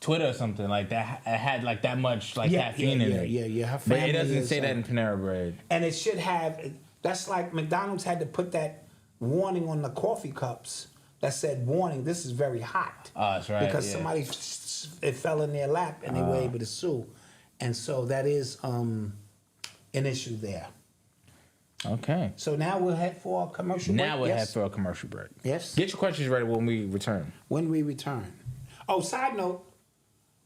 Speaker 3: Twitter or something like that. It had, like, that much, like, caffeine in it.
Speaker 4: Yeah. Her
Speaker 3: But
Speaker 4: family
Speaker 3: it doesn't say
Speaker 4: is,
Speaker 3: that in Panera Bread.
Speaker 4: And it should have... That's like McDonald's had to put that warning on the coffee cups that said, warning, this is very hot.
Speaker 3: Oh, that's right.
Speaker 4: Because somebody, it fell in their lap and they were able to sue. And so that is an issue there.
Speaker 3: Okay.
Speaker 4: So now we'll head for a commercial break.
Speaker 3: Now we'll head for a commercial break.
Speaker 4: Yes.
Speaker 3: Get your questions ready when we return.
Speaker 4: When we return. Oh, side note,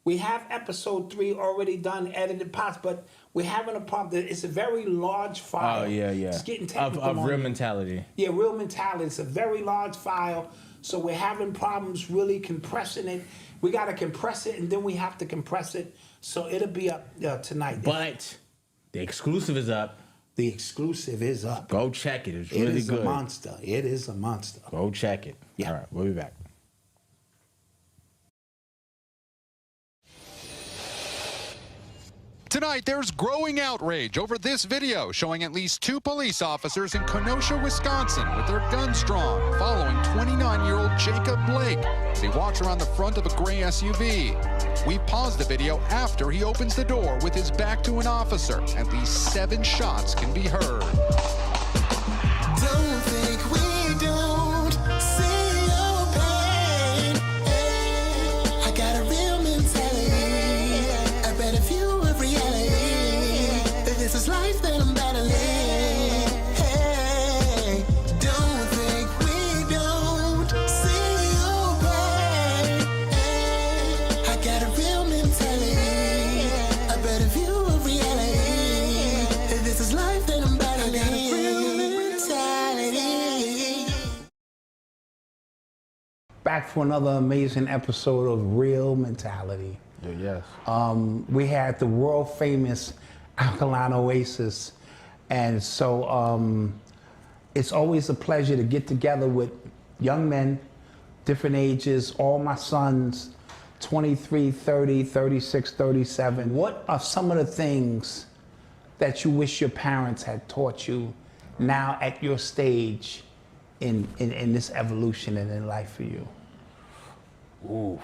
Speaker 4: we have episode 3 already done, edited parts, but we're having a problem. It's a very large file.
Speaker 3: Oh, yeah.
Speaker 4: It's getting technical.
Speaker 3: Of real
Speaker 4: on it.
Speaker 3: mentality.
Speaker 4: Yeah, real mentality. It's a very large file, so we're having problems really compressing it. We got to compress it, and then we have to compress it, so it'll be up tonight.
Speaker 3: But the exclusive is up.
Speaker 4: The exclusive is up.
Speaker 3: Go check it. It's really good.
Speaker 4: It is a monster. It is a monster.
Speaker 3: Go check it.
Speaker 4: Yeah.
Speaker 3: All right, we'll be back.
Speaker 10: Tonight, there's growing outrage over this video showing at least 2 police officers in Kenosha, Wisconsin with their guns drawn following 29-year-old Jacob Blake as he walks around the front of a gray SUV. We paused the video after he opens the door with his back to an officer. At least 7 shots can be heard.
Speaker 11: Don't think we don't see your pain. I got a real mentality, a better view of reality. If this is life, then I'm battling. Hey, don't think we don't see your pain. I got a real mentality, a better view of reality. If this is life, then I'm battling. I got a real mentality.
Speaker 4: Back for another amazing episode of Real Mentality.
Speaker 3: Yes.
Speaker 4: We had the world famous Alkaline Oasis, and so it's always a pleasure to get together with young men, different ages, all my sons, 23, 30, 36, 37. What are some of the things that you wish your parents had taught you now at your stage in this evolution and in life for you?
Speaker 3: Oof.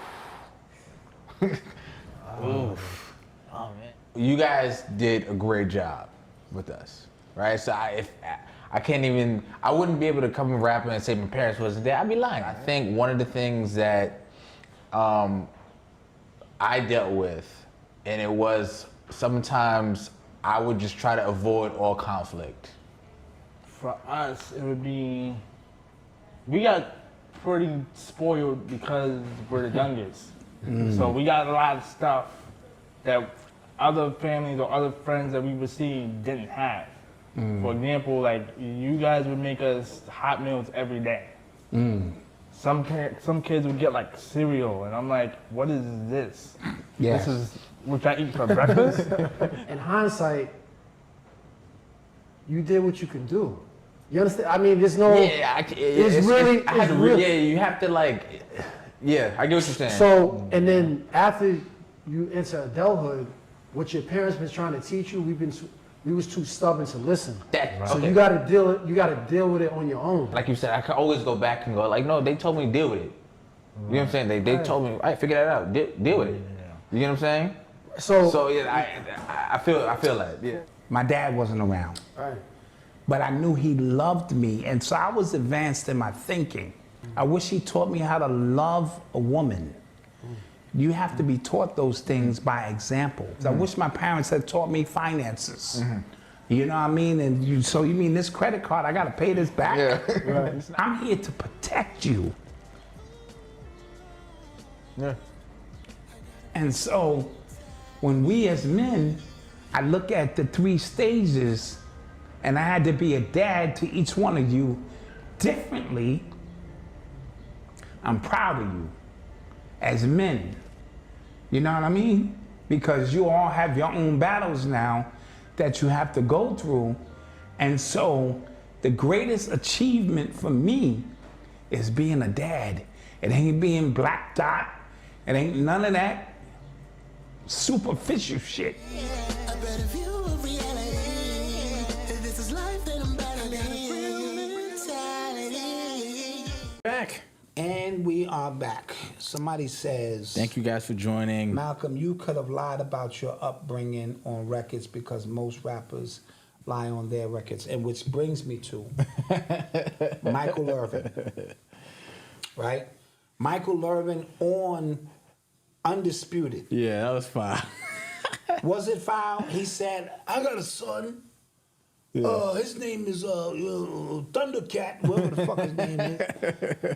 Speaker 3: Oof. Oh, man. You guys did a great job with us, right? So I wouldn't be able to come and rap and say my parents wasn't there. I'd be lying. I think one of the things that I dealt with, and it was sometimes I would just try to avoid all conflict.
Speaker 12: For us, it would be, we got pretty spoiled because we're the youngest. So we got a lot of stuff that other families or other friends that we received didn't have. For example, like you guys would make us hot meals every day. Some kids would get like cereal, and I'm like, what is this?
Speaker 4: Yes.
Speaker 12: This is what I eat for breakfast?
Speaker 13: In hindsight, you did what you could do. You understand? I mean, there's no.
Speaker 3: Yeah, you have to like. Yeah, I get what you're saying.
Speaker 13: So, and then after you enter adulthood, what your parents been trying to teach you, we was too stubborn to listen. So you gotta deal with it on your own.
Speaker 3: Like you said, I can always go back and go like, no, they told me to deal with it. You know what I'm saying? They told me, all right, figure that out, deal with it. You know what I'm saying? So yeah, I feel that. Yeah.
Speaker 4: My dad wasn't around.
Speaker 13: Right.
Speaker 4: But I knew he loved me, and so I was advanced in my thinking. I wish he taught me how to love a woman. You have to be taught those things by example. I wish my parents had taught me finances. You know what I mean? And so you mean this credit card, I gotta pay this back?
Speaker 3: Yeah.
Speaker 4: Right. I'm here to protect you.
Speaker 3: Yeah.
Speaker 4: And so when we as men, I look at the 3 stages, and I had to be a dad to each one of you differently. I'm proud of you as men. You know what I mean? Because you all have your own battles now that you have to go through. And so the greatest achievement for me is being a dad. It ain't being Black Dot. It ain't none of that superficial shit.
Speaker 11: A better view of reality. This is life.
Speaker 4: We are back. Somebody says,
Speaker 3: Thank you guys for joining.
Speaker 4: Malcolm, you could have lied about your upbringing on records because most rappers lie on their records. And which brings me to Michael Irvin. Right? Michael Irvin on Undisputed.
Speaker 3: Yeah, that was fine.
Speaker 4: Was it foul? He said, I got a son.
Speaker 3: Yeah.
Speaker 4: His name is Thundercat, whatever the fuck his name is.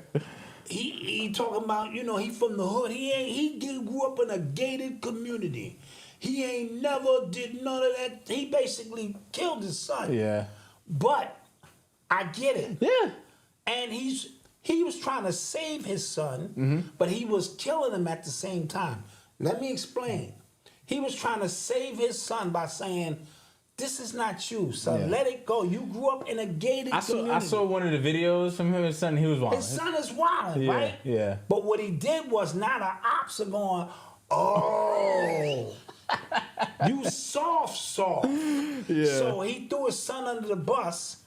Speaker 4: He talking about, he from the hood. He grew up in a gated community. He ain't never did none of that. He basically killed his son.
Speaker 3: Yeah.
Speaker 4: But I get it.
Speaker 3: Yeah.
Speaker 4: And he was trying to save his son, but he was killing him at the same time. Let me explain. He was trying to save his son by saying, this is not you, son.
Speaker 3: Yeah.
Speaker 4: Let it go. You grew up in a gated community.
Speaker 3: I saw one of the videos from him and his son. He was wild.
Speaker 4: His son is wild,
Speaker 3: Yeah,
Speaker 4: right?
Speaker 3: yeah.
Speaker 4: But what he did was now the ops are going, oh, you soft.
Speaker 3: Yeah.
Speaker 4: So he threw his son under the bus,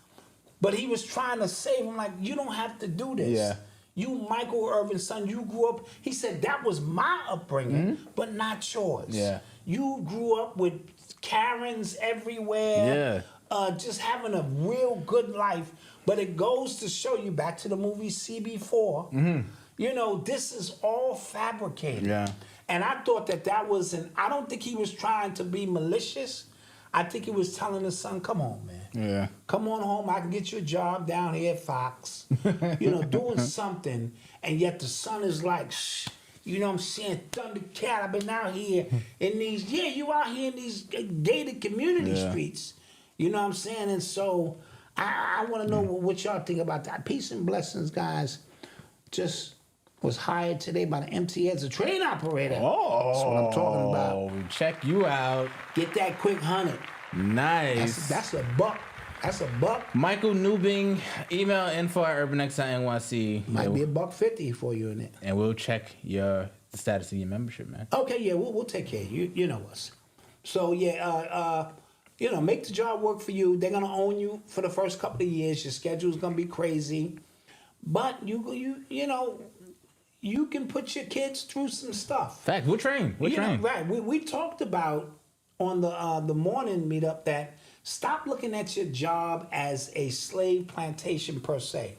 Speaker 4: but he was trying to save him. Like, you don't have to do this.
Speaker 3: Yeah.
Speaker 4: You, Michael Irvin's son, you grew up. He said that was my upbringing, but not yours.
Speaker 3: Yeah.
Speaker 4: You grew up with Karens everywhere.
Speaker 3: Yeah.
Speaker 4: Just having a real good life. But it goes to show you, back to the movie CB4, this is all fabricated.
Speaker 3: Yeah.
Speaker 4: And I thought that was I don't think he was trying to be malicious. I think he was telling his son, come on, man.
Speaker 3: Yeah.
Speaker 4: Come on home. I can get you a job down here at Fox. Doing something. And yet the son is like, shh. You know what I'm saying? Thundercat, I've been out here in these, you out here in these gated community streets. You know what I'm saying? And so I want to know what y'all think about that. Peace and blessings, guys. Just was hired today by the MTA as a train operator.
Speaker 3: Oh.
Speaker 4: That's what I'm talking about.
Speaker 3: Check you out.
Speaker 4: Get that quick 100.
Speaker 3: Nice.
Speaker 4: That's a buck. That's a buck.
Speaker 3: Michael Newbing, email info@urbanx.nyc.
Speaker 4: Might be $1.50 for you in it.
Speaker 3: And we'll check the status of your membership, man.
Speaker 4: Okay, yeah, we'll take care of you. You know us. So make the job work for you. They're gonna own you for the first couple of years. Your schedule's gonna be crazy, but you can put your kids through some stuff.
Speaker 3: Fact, we'll train.
Speaker 4: Right. We talked about on the morning meetup that stop looking at your job as a slave plantation per se.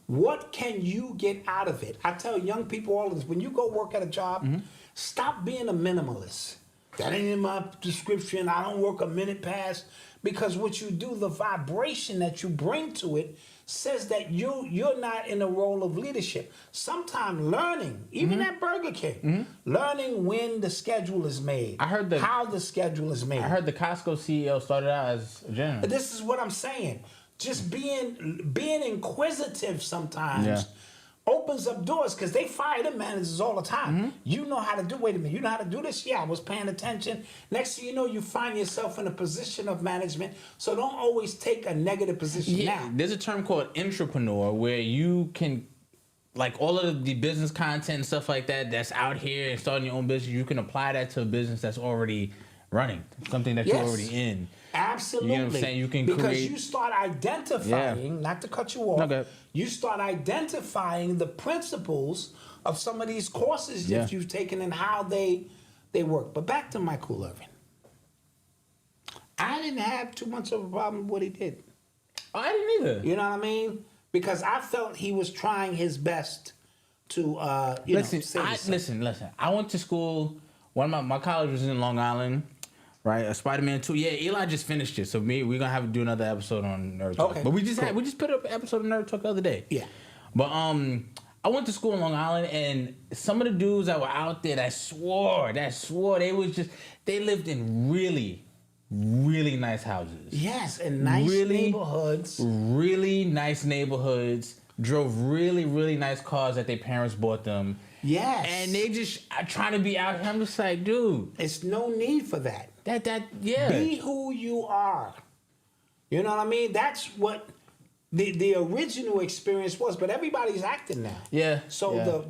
Speaker 4: What can you get out of it? I tell young people all this, when you go work at a job, stop being a minimalist. That ain't in my description. I don't work a minute past. Because what you do, the vibration that you bring to it says that you're not in a role of leadership. Sometimes learning, even at Burger King, learning when the schedule is made.
Speaker 3: I heard
Speaker 4: how the schedule is made.
Speaker 3: I heard the Costco CEO started out as a general.
Speaker 4: This is what I'm saying. Just being inquisitive sometimes opens up doors, because they fire the managers all the time. You know how to do, wait a minute, you know how to do this? Yeah, I was paying attention. Next thing you know, you find yourself in a position of management. So don't always take a negative position now.
Speaker 3: There's a term called intrapreneur where you can, like all of the business content and stuff like that that's out here and starting your own business, you can apply that to a business that's already running, something that you're already in.
Speaker 4: Absolutely.
Speaker 3: You know what I'm saying? You can
Speaker 4: because you start identifying, not to cut you off, you start identifying the principles of some of these courses that you've taken and how they work. But back to Michael Irvin. I didn't have too much of a problem with what he did.
Speaker 3: Oh, I didn't either.
Speaker 4: You know what I mean? Because I felt he was trying his best to,
Speaker 3: listen,
Speaker 4: listen.
Speaker 3: I went to school. One of my college was in Long Island. Right, Spider-Man 2. Yeah, Eli just finished it, so we're gonna have to do another episode on Nerd Talk.
Speaker 4: Okay,
Speaker 3: but we just put up an episode of Nerd Talk the other day.
Speaker 4: Yeah.
Speaker 3: But I went to school in Long Island, and some of the dudes that were out there that swore they lived in really, really nice houses.
Speaker 4: Yes, and nice neighborhoods.
Speaker 3: Really nice neighborhoods. Drove really, really nice cars that their parents bought them.
Speaker 4: Yes.
Speaker 3: And they just trying to be out here. I'm just like, dude.
Speaker 4: It's no need for that.
Speaker 3: Yeah.
Speaker 4: Be who you are. You know what I mean? That's what the original experience was, but everybody's acting now.
Speaker 3: Yeah.
Speaker 4: So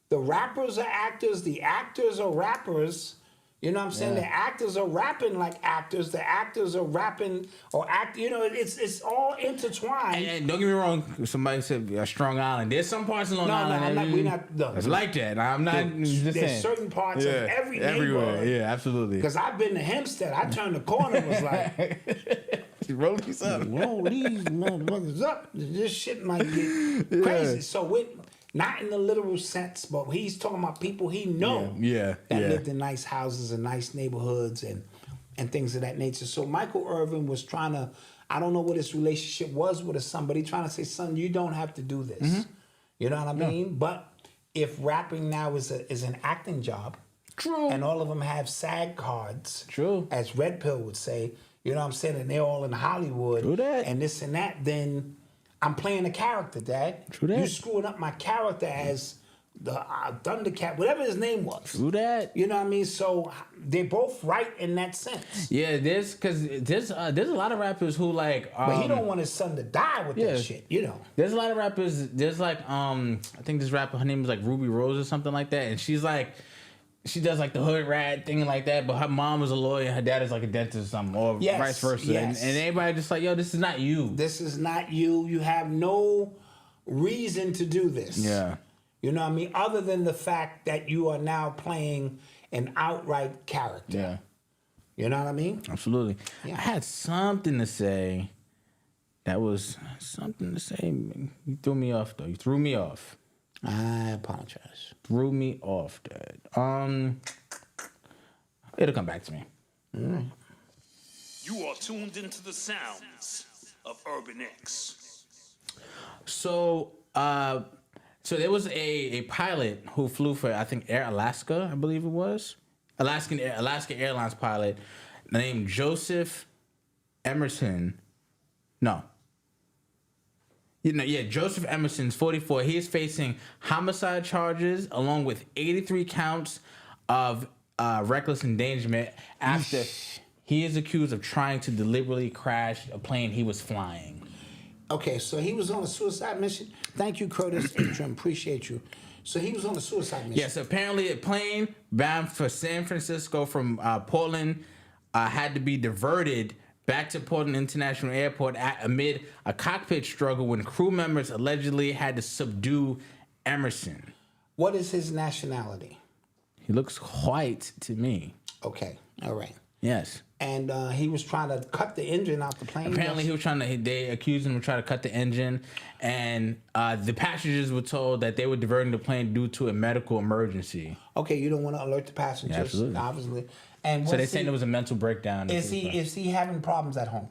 Speaker 4: the rappers are actors, the actors are rappers. You know what I'm saying?
Speaker 3: Yeah.
Speaker 4: The actors are rapping like actors. The actors are rapping or act. You know, it's all intertwined.
Speaker 3: And don't get me wrong. Somebody said Strong Island. There's some parts of Long Island.
Speaker 4: We're not. No,
Speaker 3: it's like that. I'm not. Just
Speaker 4: there's
Speaker 3: saying.
Speaker 4: certain parts of every
Speaker 3: everywhere.
Speaker 4: neighborhood.
Speaker 3: Yeah, absolutely.
Speaker 4: Because I've been to Hempstead. I turned the corner and was like,
Speaker 3: roll these up.
Speaker 4: Roll these motherfuckers up. This shit might get crazy. So not in the literal sense, but he's talking about people he know that lived in nice houses and nice neighborhoods and things of that nature. So Michael Irvin was trying to, I don't know what his relationship was with his son, but he's trying to say, son, you don't have to do this.
Speaker 3: Mm-hmm.
Speaker 4: You know what I mean? But if rapping now is an acting job,
Speaker 3: true,
Speaker 4: and all of them have SAG cards,
Speaker 3: true,
Speaker 4: as Red Pill would say, you know what I'm saying, and they're all in Hollywood,
Speaker 3: true that,
Speaker 4: and this and that, then I'm playing a character, Dad.
Speaker 3: True that.
Speaker 4: You screwing up my character as the Thundercat, whatever his name was.
Speaker 3: True that.
Speaker 4: You know what I mean? So they're both right in that sense.
Speaker 3: Yeah, there's a lot of rappers who like.
Speaker 4: But he don't want his son to die with that shit, you know.
Speaker 3: There's a lot of rappers. There's like I think this rapper, her name is like Ruby Rose or something like that, and she's like. She does like the hood rat thing like that, but her mom was a lawyer, her dad is like a dentist or something, or vice versa.
Speaker 4: Yes.
Speaker 3: And everybody just like, yo, this is not you.
Speaker 4: This is not you. You have no reason to do this.
Speaker 3: Yeah.
Speaker 4: You know what I mean? Other than the fact that you are now playing an outright character.
Speaker 3: Yeah.
Speaker 4: You know what I mean?
Speaker 3: Absolutely.
Speaker 4: Yeah.
Speaker 3: I had something to say. That was something to say. You threw me off, though. You threw me off.
Speaker 4: I apologize.
Speaker 3: Threw me off, Dad. It'll come back to me.
Speaker 4: All right.
Speaker 5: You are tuned into the sounds of Urban X.
Speaker 3: So there was a pilot who flew for, I think, Air Alaska, I believe it was. Alaska Airlines pilot named Joseph Emerson. No. Joseph Emerson's 44. He is facing homicide charges along with 83 counts of reckless endangerment after he is accused of trying to deliberately crash a plane he was flying.
Speaker 4: Okay, so he was on a suicide mission. Thank you, Curtis Intrim. Appreciate you. So he was on a suicide mission.
Speaker 3: Yes, apparently a plane bound for San Francisco from Portland had to be diverted back to Portland International Airport amid a cockpit struggle when crew members allegedly had to subdue Emerson.
Speaker 4: What is his nationality?
Speaker 3: He looks white to me.
Speaker 4: Okay, all right.
Speaker 3: Yes.
Speaker 4: And he was trying to cut the engine out the plane.
Speaker 3: Apparently he was they accused him of trying to cut the engine, and the passengers were told that they were diverting the plane due to a medical emergency.
Speaker 4: Okay, you don't want to alert the passengers,
Speaker 3: absolutely.
Speaker 4: Obviously. And
Speaker 3: so they're saying there was a mental breakdown.
Speaker 4: Is he having problems at home?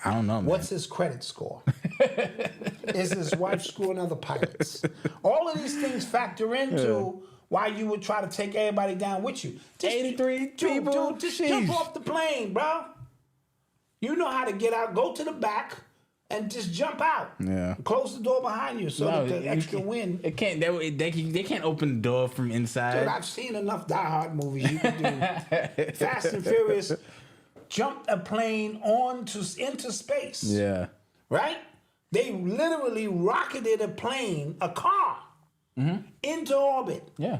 Speaker 3: I don't know, man.
Speaker 4: What's his credit score? Is his wife screwing other pilots? All of these things factor into why you would try to take everybody down with you.
Speaker 3: 83 people.
Speaker 4: Dude, just jump off the plane, bro. You know how to get out. Go to the back and just jump out.
Speaker 3: Yeah.
Speaker 4: Close the door behind you so that the extra wind.
Speaker 3: It can't. They can't open the door from inside.
Speaker 4: Dude, I've seen enough Die Hard movies. You can do Fast and Furious. Jumped a plane into space.
Speaker 3: Yeah.
Speaker 4: Right? They literally rocketed a car, into orbit.
Speaker 3: Yeah.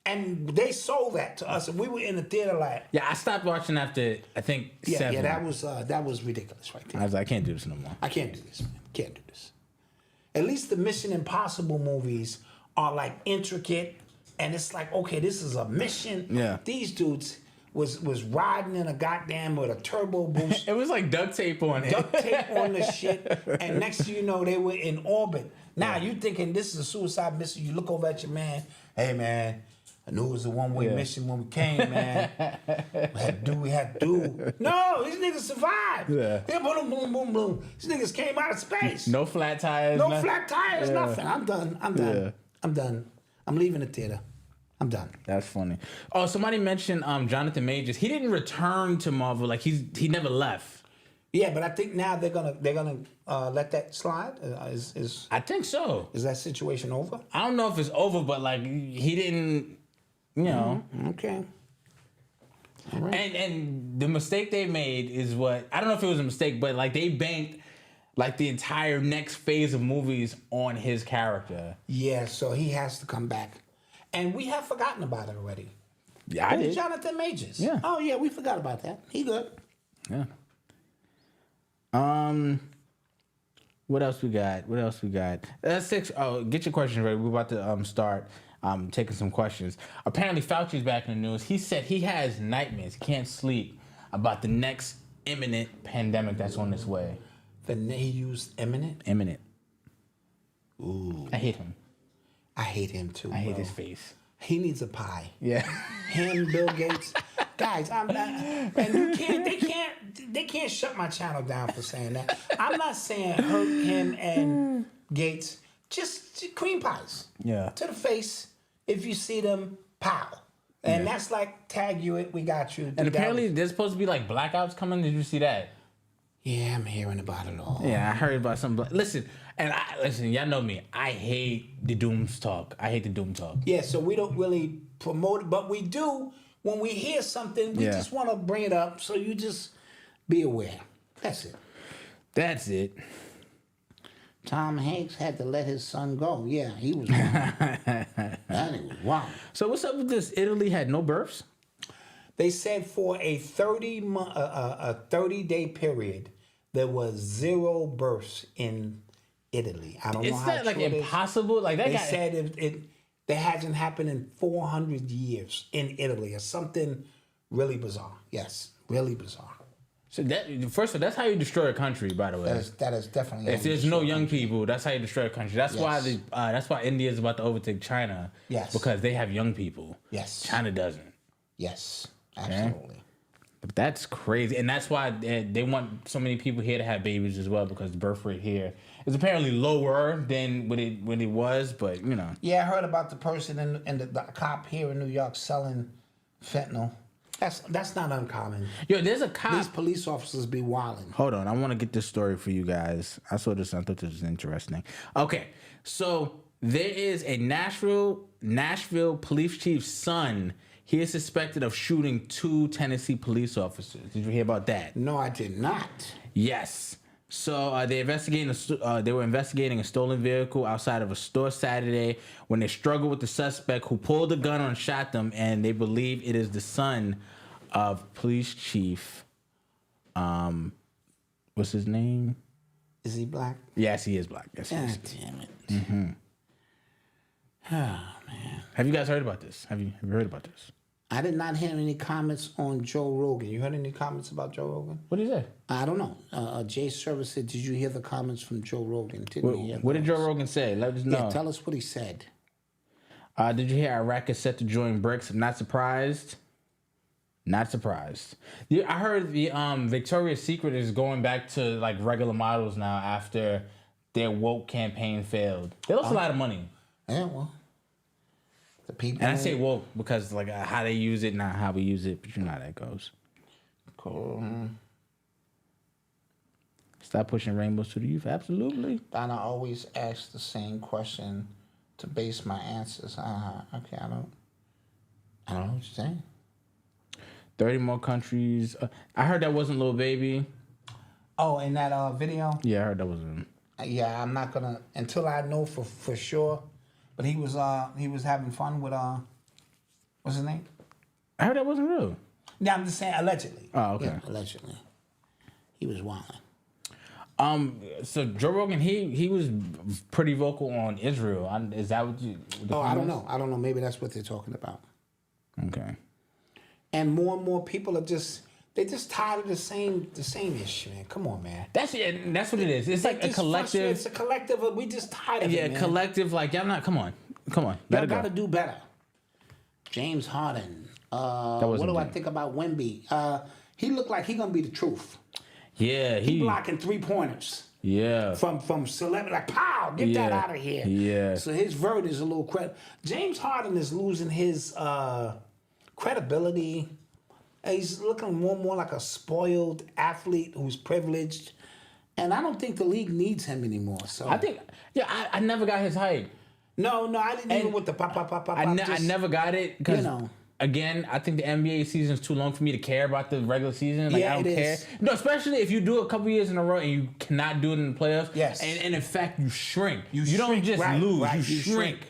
Speaker 4: And they sold that to us, and we were in the theater like.
Speaker 3: Yeah, I stopped watching after I think 7.
Speaker 4: Yeah, that was ridiculous right there.
Speaker 3: I was like, I can't do this no more.
Speaker 4: I can't do this, man. Can't do this. At least the Mission Impossible movies are like intricate, and it's like, okay, this is a mission.
Speaker 3: Yeah.
Speaker 4: These dudes was riding in a goddamn with a turbo boost.
Speaker 3: It was like duct tape on it.
Speaker 4: Duct tape on the shit, and next thing you know, they were in orbit. Now you thinking this is a suicide mission? You look over at your man. Hey man, I knew it was a one-way mission when we came, man. We had to do. No, these niggas survived.
Speaker 3: Yeah.
Speaker 4: Boom, boom, boom, boom. These niggas came out of space.
Speaker 3: No flat tires.
Speaker 4: No flat tires, nothing. I'm done.
Speaker 3: Yeah.
Speaker 4: I'm done. I'm leaving the theater. I'm done.
Speaker 3: That's funny. Oh, somebody mentioned Jonathan Majors. He didn't return to Marvel. Like he never left.
Speaker 4: Yeah, but I think now they're gonna let that slide.
Speaker 3: I think so.
Speaker 4: Is that situation over?
Speaker 3: I don't know if it's over, but like he didn't. You know.
Speaker 4: Okay. All right.
Speaker 3: And the mistake they made is what I don't know if it was a mistake, but like they banked like the entire next phase of movies on his character.
Speaker 4: Yeah, so he has to come back. And we have forgotten about it already.
Speaker 3: Yeah, I did.
Speaker 4: Jonathan Majors.
Speaker 3: Yeah.
Speaker 4: Oh yeah, we forgot about that. He good.
Speaker 3: Yeah. What else we got? That's 6. Oh, get your questions ready. We're about to start taking some questions. Apparently, Fauci's back in the news. He said he has nightmares, can't sleep about the next imminent pandemic that's on its way.
Speaker 4: He used imminent?
Speaker 3: Imminent.
Speaker 4: Ooh.
Speaker 3: I hate him.
Speaker 4: I hate him too.
Speaker 3: I hate his face.
Speaker 4: He needs a pie.
Speaker 3: Yeah.
Speaker 4: Him, Bill Gates. Guys, I'm not, and they can't shut my channel down for saying that. I'm not saying hurt him and Gates. Just cream pies.
Speaker 3: Yeah.
Speaker 4: To the face. If you see them, pow. And that's like, tag you it, we got you.
Speaker 3: And apparently there's supposed to be like blackouts coming. Did you see that?
Speaker 4: Yeah, I'm hearing about it all.
Speaker 3: Yeah, I heard about some. Listen, y'all know me. I hate the doom talk.
Speaker 4: Yeah, so we don't really promote it, but we do. When we hear something, we just want to bring it up. So you just be aware. That's it. Tom Hanks had to let his son go. Yeah, he was wild. That was wild.
Speaker 3: So what's up with this? Italy had no births?
Speaker 4: They said for a 30-day period, there was 0 births in Italy. I don't know how
Speaker 3: that like
Speaker 4: true it is.
Speaker 3: impossible? Like that
Speaker 4: they
Speaker 3: guy
Speaker 4: said that hasn't happened in 400 years in Italy or something really bizarre. Yes, really bizarre.
Speaker 3: So first of all, that's how you destroy a country, by the way.
Speaker 4: That is definitely.
Speaker 3: If there's no young people, that's how you destroy a country. That's why that's why India is about to overtake China.
Speaker 4: Yes.
Speaker 3: Because they have young people.
Speaker 4: Yes.
Speaker 3: China doesn't.
Speaker 4: Yes. Absolutely.
Speaker 3: But that's crazy, and that's why they want so many people here to have babies as well, because the birth rate here is apparently lower than when it was. But you know.
Speaker 4: Yeah, I heard about the person and the cop here in New York selling fentanyl. That's not uncommon.
Speaker 3: Yo, there's a cop.
Speaker 4: These police officers be wilding.
Speaker 3: Hold on, I want to get this story for you guys. I saw this. I thought this was interesting. Okay, so there is a Nashville police chief's son. He is suspected of shooting 2 Tennessee police officers. Did you hear about that?
Speaker 4: No, I did not.
Speaker 3: Yes. So they were investigating a stolen vehicle outside of a store Saturday when they struggled with the suspect who pulled the gun and shot them, and they believe it is the son of police chief. What's his name?
Speaker 4: Is he black?
Speaker 3: Yes, he is black. Yes, he is.
Speaker 4: Damn it.
Speaker 3: Mm-hmm.
Speaker 4: Oh man.
Speaker 3: Have you guys heard about this? Have you heard about this?
Speaker 4: I did not hear any comments on Joe Rogan. You heard any comments about Joe Rogan?
Speaker 3: What did he say?
Speaker 4: I don't know. Jay Service said, "Did you hear the comments from Joe Rogan?"
Speaker 3: What did Joe Rogan say? Let us know.
Speaker 4: Yeah, tell us what he said.
Speaker 3: Did you hear Iraq is set to join BRICS? I'm not surprised. Not surprised. Yeah, I heard the Victoria's Secret is going back to like regular models now after their woke campaign failed. They lost a lot of money.
Speaker 4: Yeah, well, the people.
Speaker 3: And I say woke because like how they use it, not how we use it. But you know how that goes.
Speaker 4: Cool.
Speaker 3: Stop pushing rainbows to the youth. Absolutely.
Speaker 4: Donna always asks the same question to base my answers. Okay, I don't know what you're saying.
Speaker 3: 30 more countries. I heard that wasn't Lil Baby.
Speaker 4: Oh, in that video?
Speaker 3: Yeah, I heard that wasn't.
Speaker 4: Yeah, I'm not gonna until I know for sure. But he was having fun with what's his name?
Speaker 3: I heard that wasn't real.
Speaker 4: Yeah, I'm just saying allegedly.
Speaker 3: Oh, okay.
Speaker 4: Yeah, allegedly. He was wild.
Speaker 3: So Joe Rogan, he was pretty vocal on Israel. Is that what you?
Speaker 4: I don't know. Maybe that's what they're talking about.
Speaker 3: Okay.
Speaker 4: And more people are just tired of the same issue, man. Come on, man.
Speaker 3: That's it. That's what it is. It's like a collective.
Speaker 4: It's a collective. We just tired of it, man.
Speaker 3: Yeah, collective. Like y'all not. Come on.
Speaker 4: Y'all got to do better. James Harden. What do I think about Wemby? He looked like he gonna be the truth.
Speaker 3: Yeah,
Speaker 4: he blocking 3-pointers.
Speaker 3: Yeah.
Speaker 4: From celebrity, like pow, get that out of here.
Speaker 3: Yeah.
Speaker 4: So his verdict is a little James Harden is losing his credibility. He's looking more and more like a spoiled athlete who's privileged, and I don't think the league needs him anymore. So
Speaker 3: I think, I never got his hype.
Speaker 4: No, I didn't even with the pop.
Speaker 3: I never got it because again, I think the NBA season is too long for me to care about the regular season. Like I don't care. No, especially if you do a couple years in a row and you cannot do it in the playoffs.
Speaker 4: Yes,
Speaker 3: and in fact you shrink. You don't just lose. You shrink.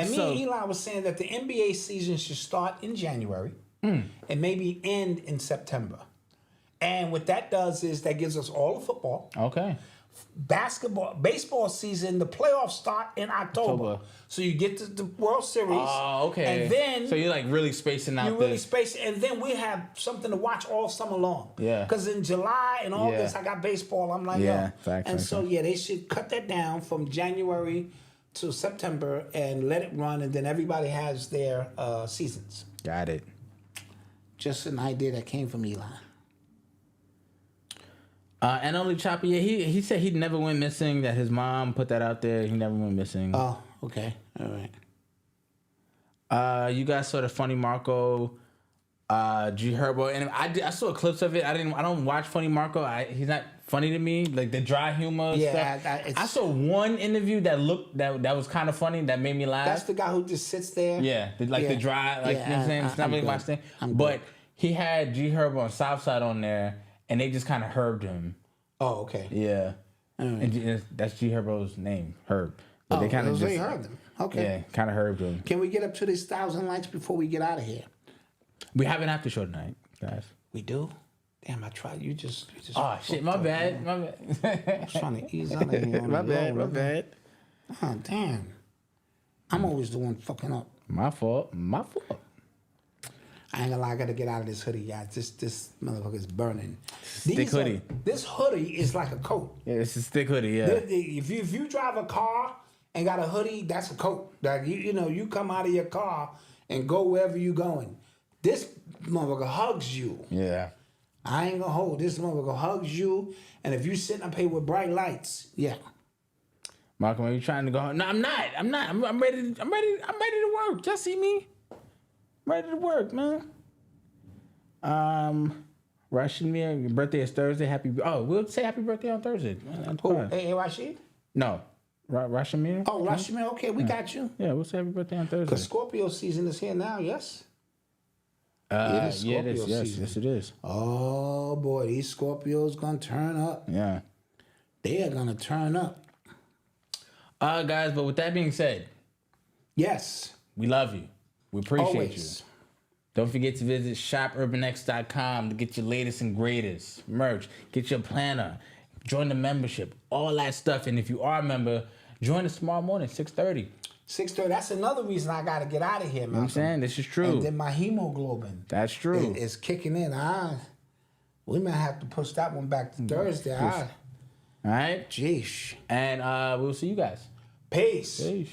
Speaker 4: And me
Speaker 3: So-
Speaker 4: and Eli was saying that the NBA season should start in January and maybe end in September. And what that does is that gives us all the football.
Speaker 3: Okay.
Speaker 4: Baseball season, the playoffs start in October. So you get to the World Series.
Speaker 3: Oh, okay.
Speaker 4: And then
Speaker 3: so you're like really spacing out.
Speaker 4: you really space, and then we have something to watch all summer long.
Speaker 3: Yeah.
Speaker 4: Because in July and August, I got baseball. I'm like,
Speaker 3: Yeah,
Speaker 4: yo.
Speaker 3: facts,
Speaker 4: and
Speaker 3: facts,
Speaker 4: so,
Speaker 3: facts.
Speaker 4: yeah, they should cut that down from January to September and let it run, and then everybody has their seasons.
Speaker 3: Got it.
Speaker 4: Just an idea that came from Eli.
Speaker 3: And only Chopper, yeah, he said he never went missing. That his mom put that out there. He never went missing.
Speaker 4: Oh, okay, all right.
Speaker 3: You guys saw the Funny Marco, G Herbo, and I saw clips of it. I don't watch Funny Marco. He's not funny to me. Like the dry humor stuff. I saw one interview that was kind of funny that made me laugh.
Speaker 4: That's the guy who just sits there.
Speaker 3: Yeah, the dry, like you know what I'm saying. It's not really my thing. But he had G Herbo and Southside on there, and they just kind of herbed him.
Speaker 4: Oh, okay.
Speaker 3: Yeah,
Speaker 4: Right.
Speaker 3: and that's G Herbo's name, Herb. But they kind of
Speaker 4: they heard them. Okay.
Speaker 3: Yeah, kind of herbed him.
Speaker 4: Can we get up to these 1,000 likes before we get out of here?
Speaker 3: We have an after show tonight, guys.
Speaker 4: We do? Damn, I tried. You just
Speaker 3: Oh shit, my bad. My bad.
Speaker 4: I was trying to ease out of here.
Speaker 3: My bad.
Speaker 4: Oh, damn. I'm always the one fucking up.
Speaker 3: My fault.
Speaker 4: I ain't gonna lie, I gotta get out of this hoodie, guys. This motherfucker's burning.
Speaker 3: Thick hoodie.
Speaker 4: This hoodie is like a coat.
Speaker 3: Yeah, it's a thick hoodie, yeah.
Speaker 4: If you drive a car and got a hoodie, that's a coat. Like you come out of your car and go wherever you going. This motherfucker hugs you.
Speaker 3: Yeah.
Speaker 4: I ain't gonna hold. This motherfucker hugs you, and if you sitting up here with bright lights, yeah.
Speaker 3: Malcolm, are you trying to go home? No, I'm not. I'm ready to work. Y'all see me? I'm ready to work, man. Rashid, your birthday is Thursday. We'll say happy birthday on Thursday.
Speaker 4: Hey, Rashid?
Speaker 3: No. Rashid?
Speaker 4: Oh, Rashid, okay, we got you.
Speaker 3: Yeah, we'll say happy birthday on Thursday.
Speaker 4: Because Scorpio season is here now, yes?
Speaker 3: It is Scorpio season. Yes, it is.
Speaker 4: Oh, boy, these Scorpios gonna turn up.
Speaker 3: Yeah.
Speaker 4: They are gonna turn up.
Speaker 3: Guys, but with that being said,
Speaker 4: yes,
Speaker 3: we love you. We appreciate
Speaker 4: Always.
Speaker 3: you. Don't forget to visit shopurbanx.com to get your latest and greatest merch. Get your planner. Join the membership. All that stuff. And if you are a member, join us tomorrow morning, 6:30.
Speaker 4: 6:30. That's another reason I got to get out of here, man.
Speaker 3: You know what I'm saying? This is true.
Speaker 4: And then my hemoglobin.
Speaker 3: That's true.
Speaker 4: Is kicking in. We might have to push that one back to Thursday. All
Speaker 3: right?
Speaker 4: Jeesh.
Speaker 3: And we'll see you guys.
Speaker 4: Peace.
Speaker 3: Peace.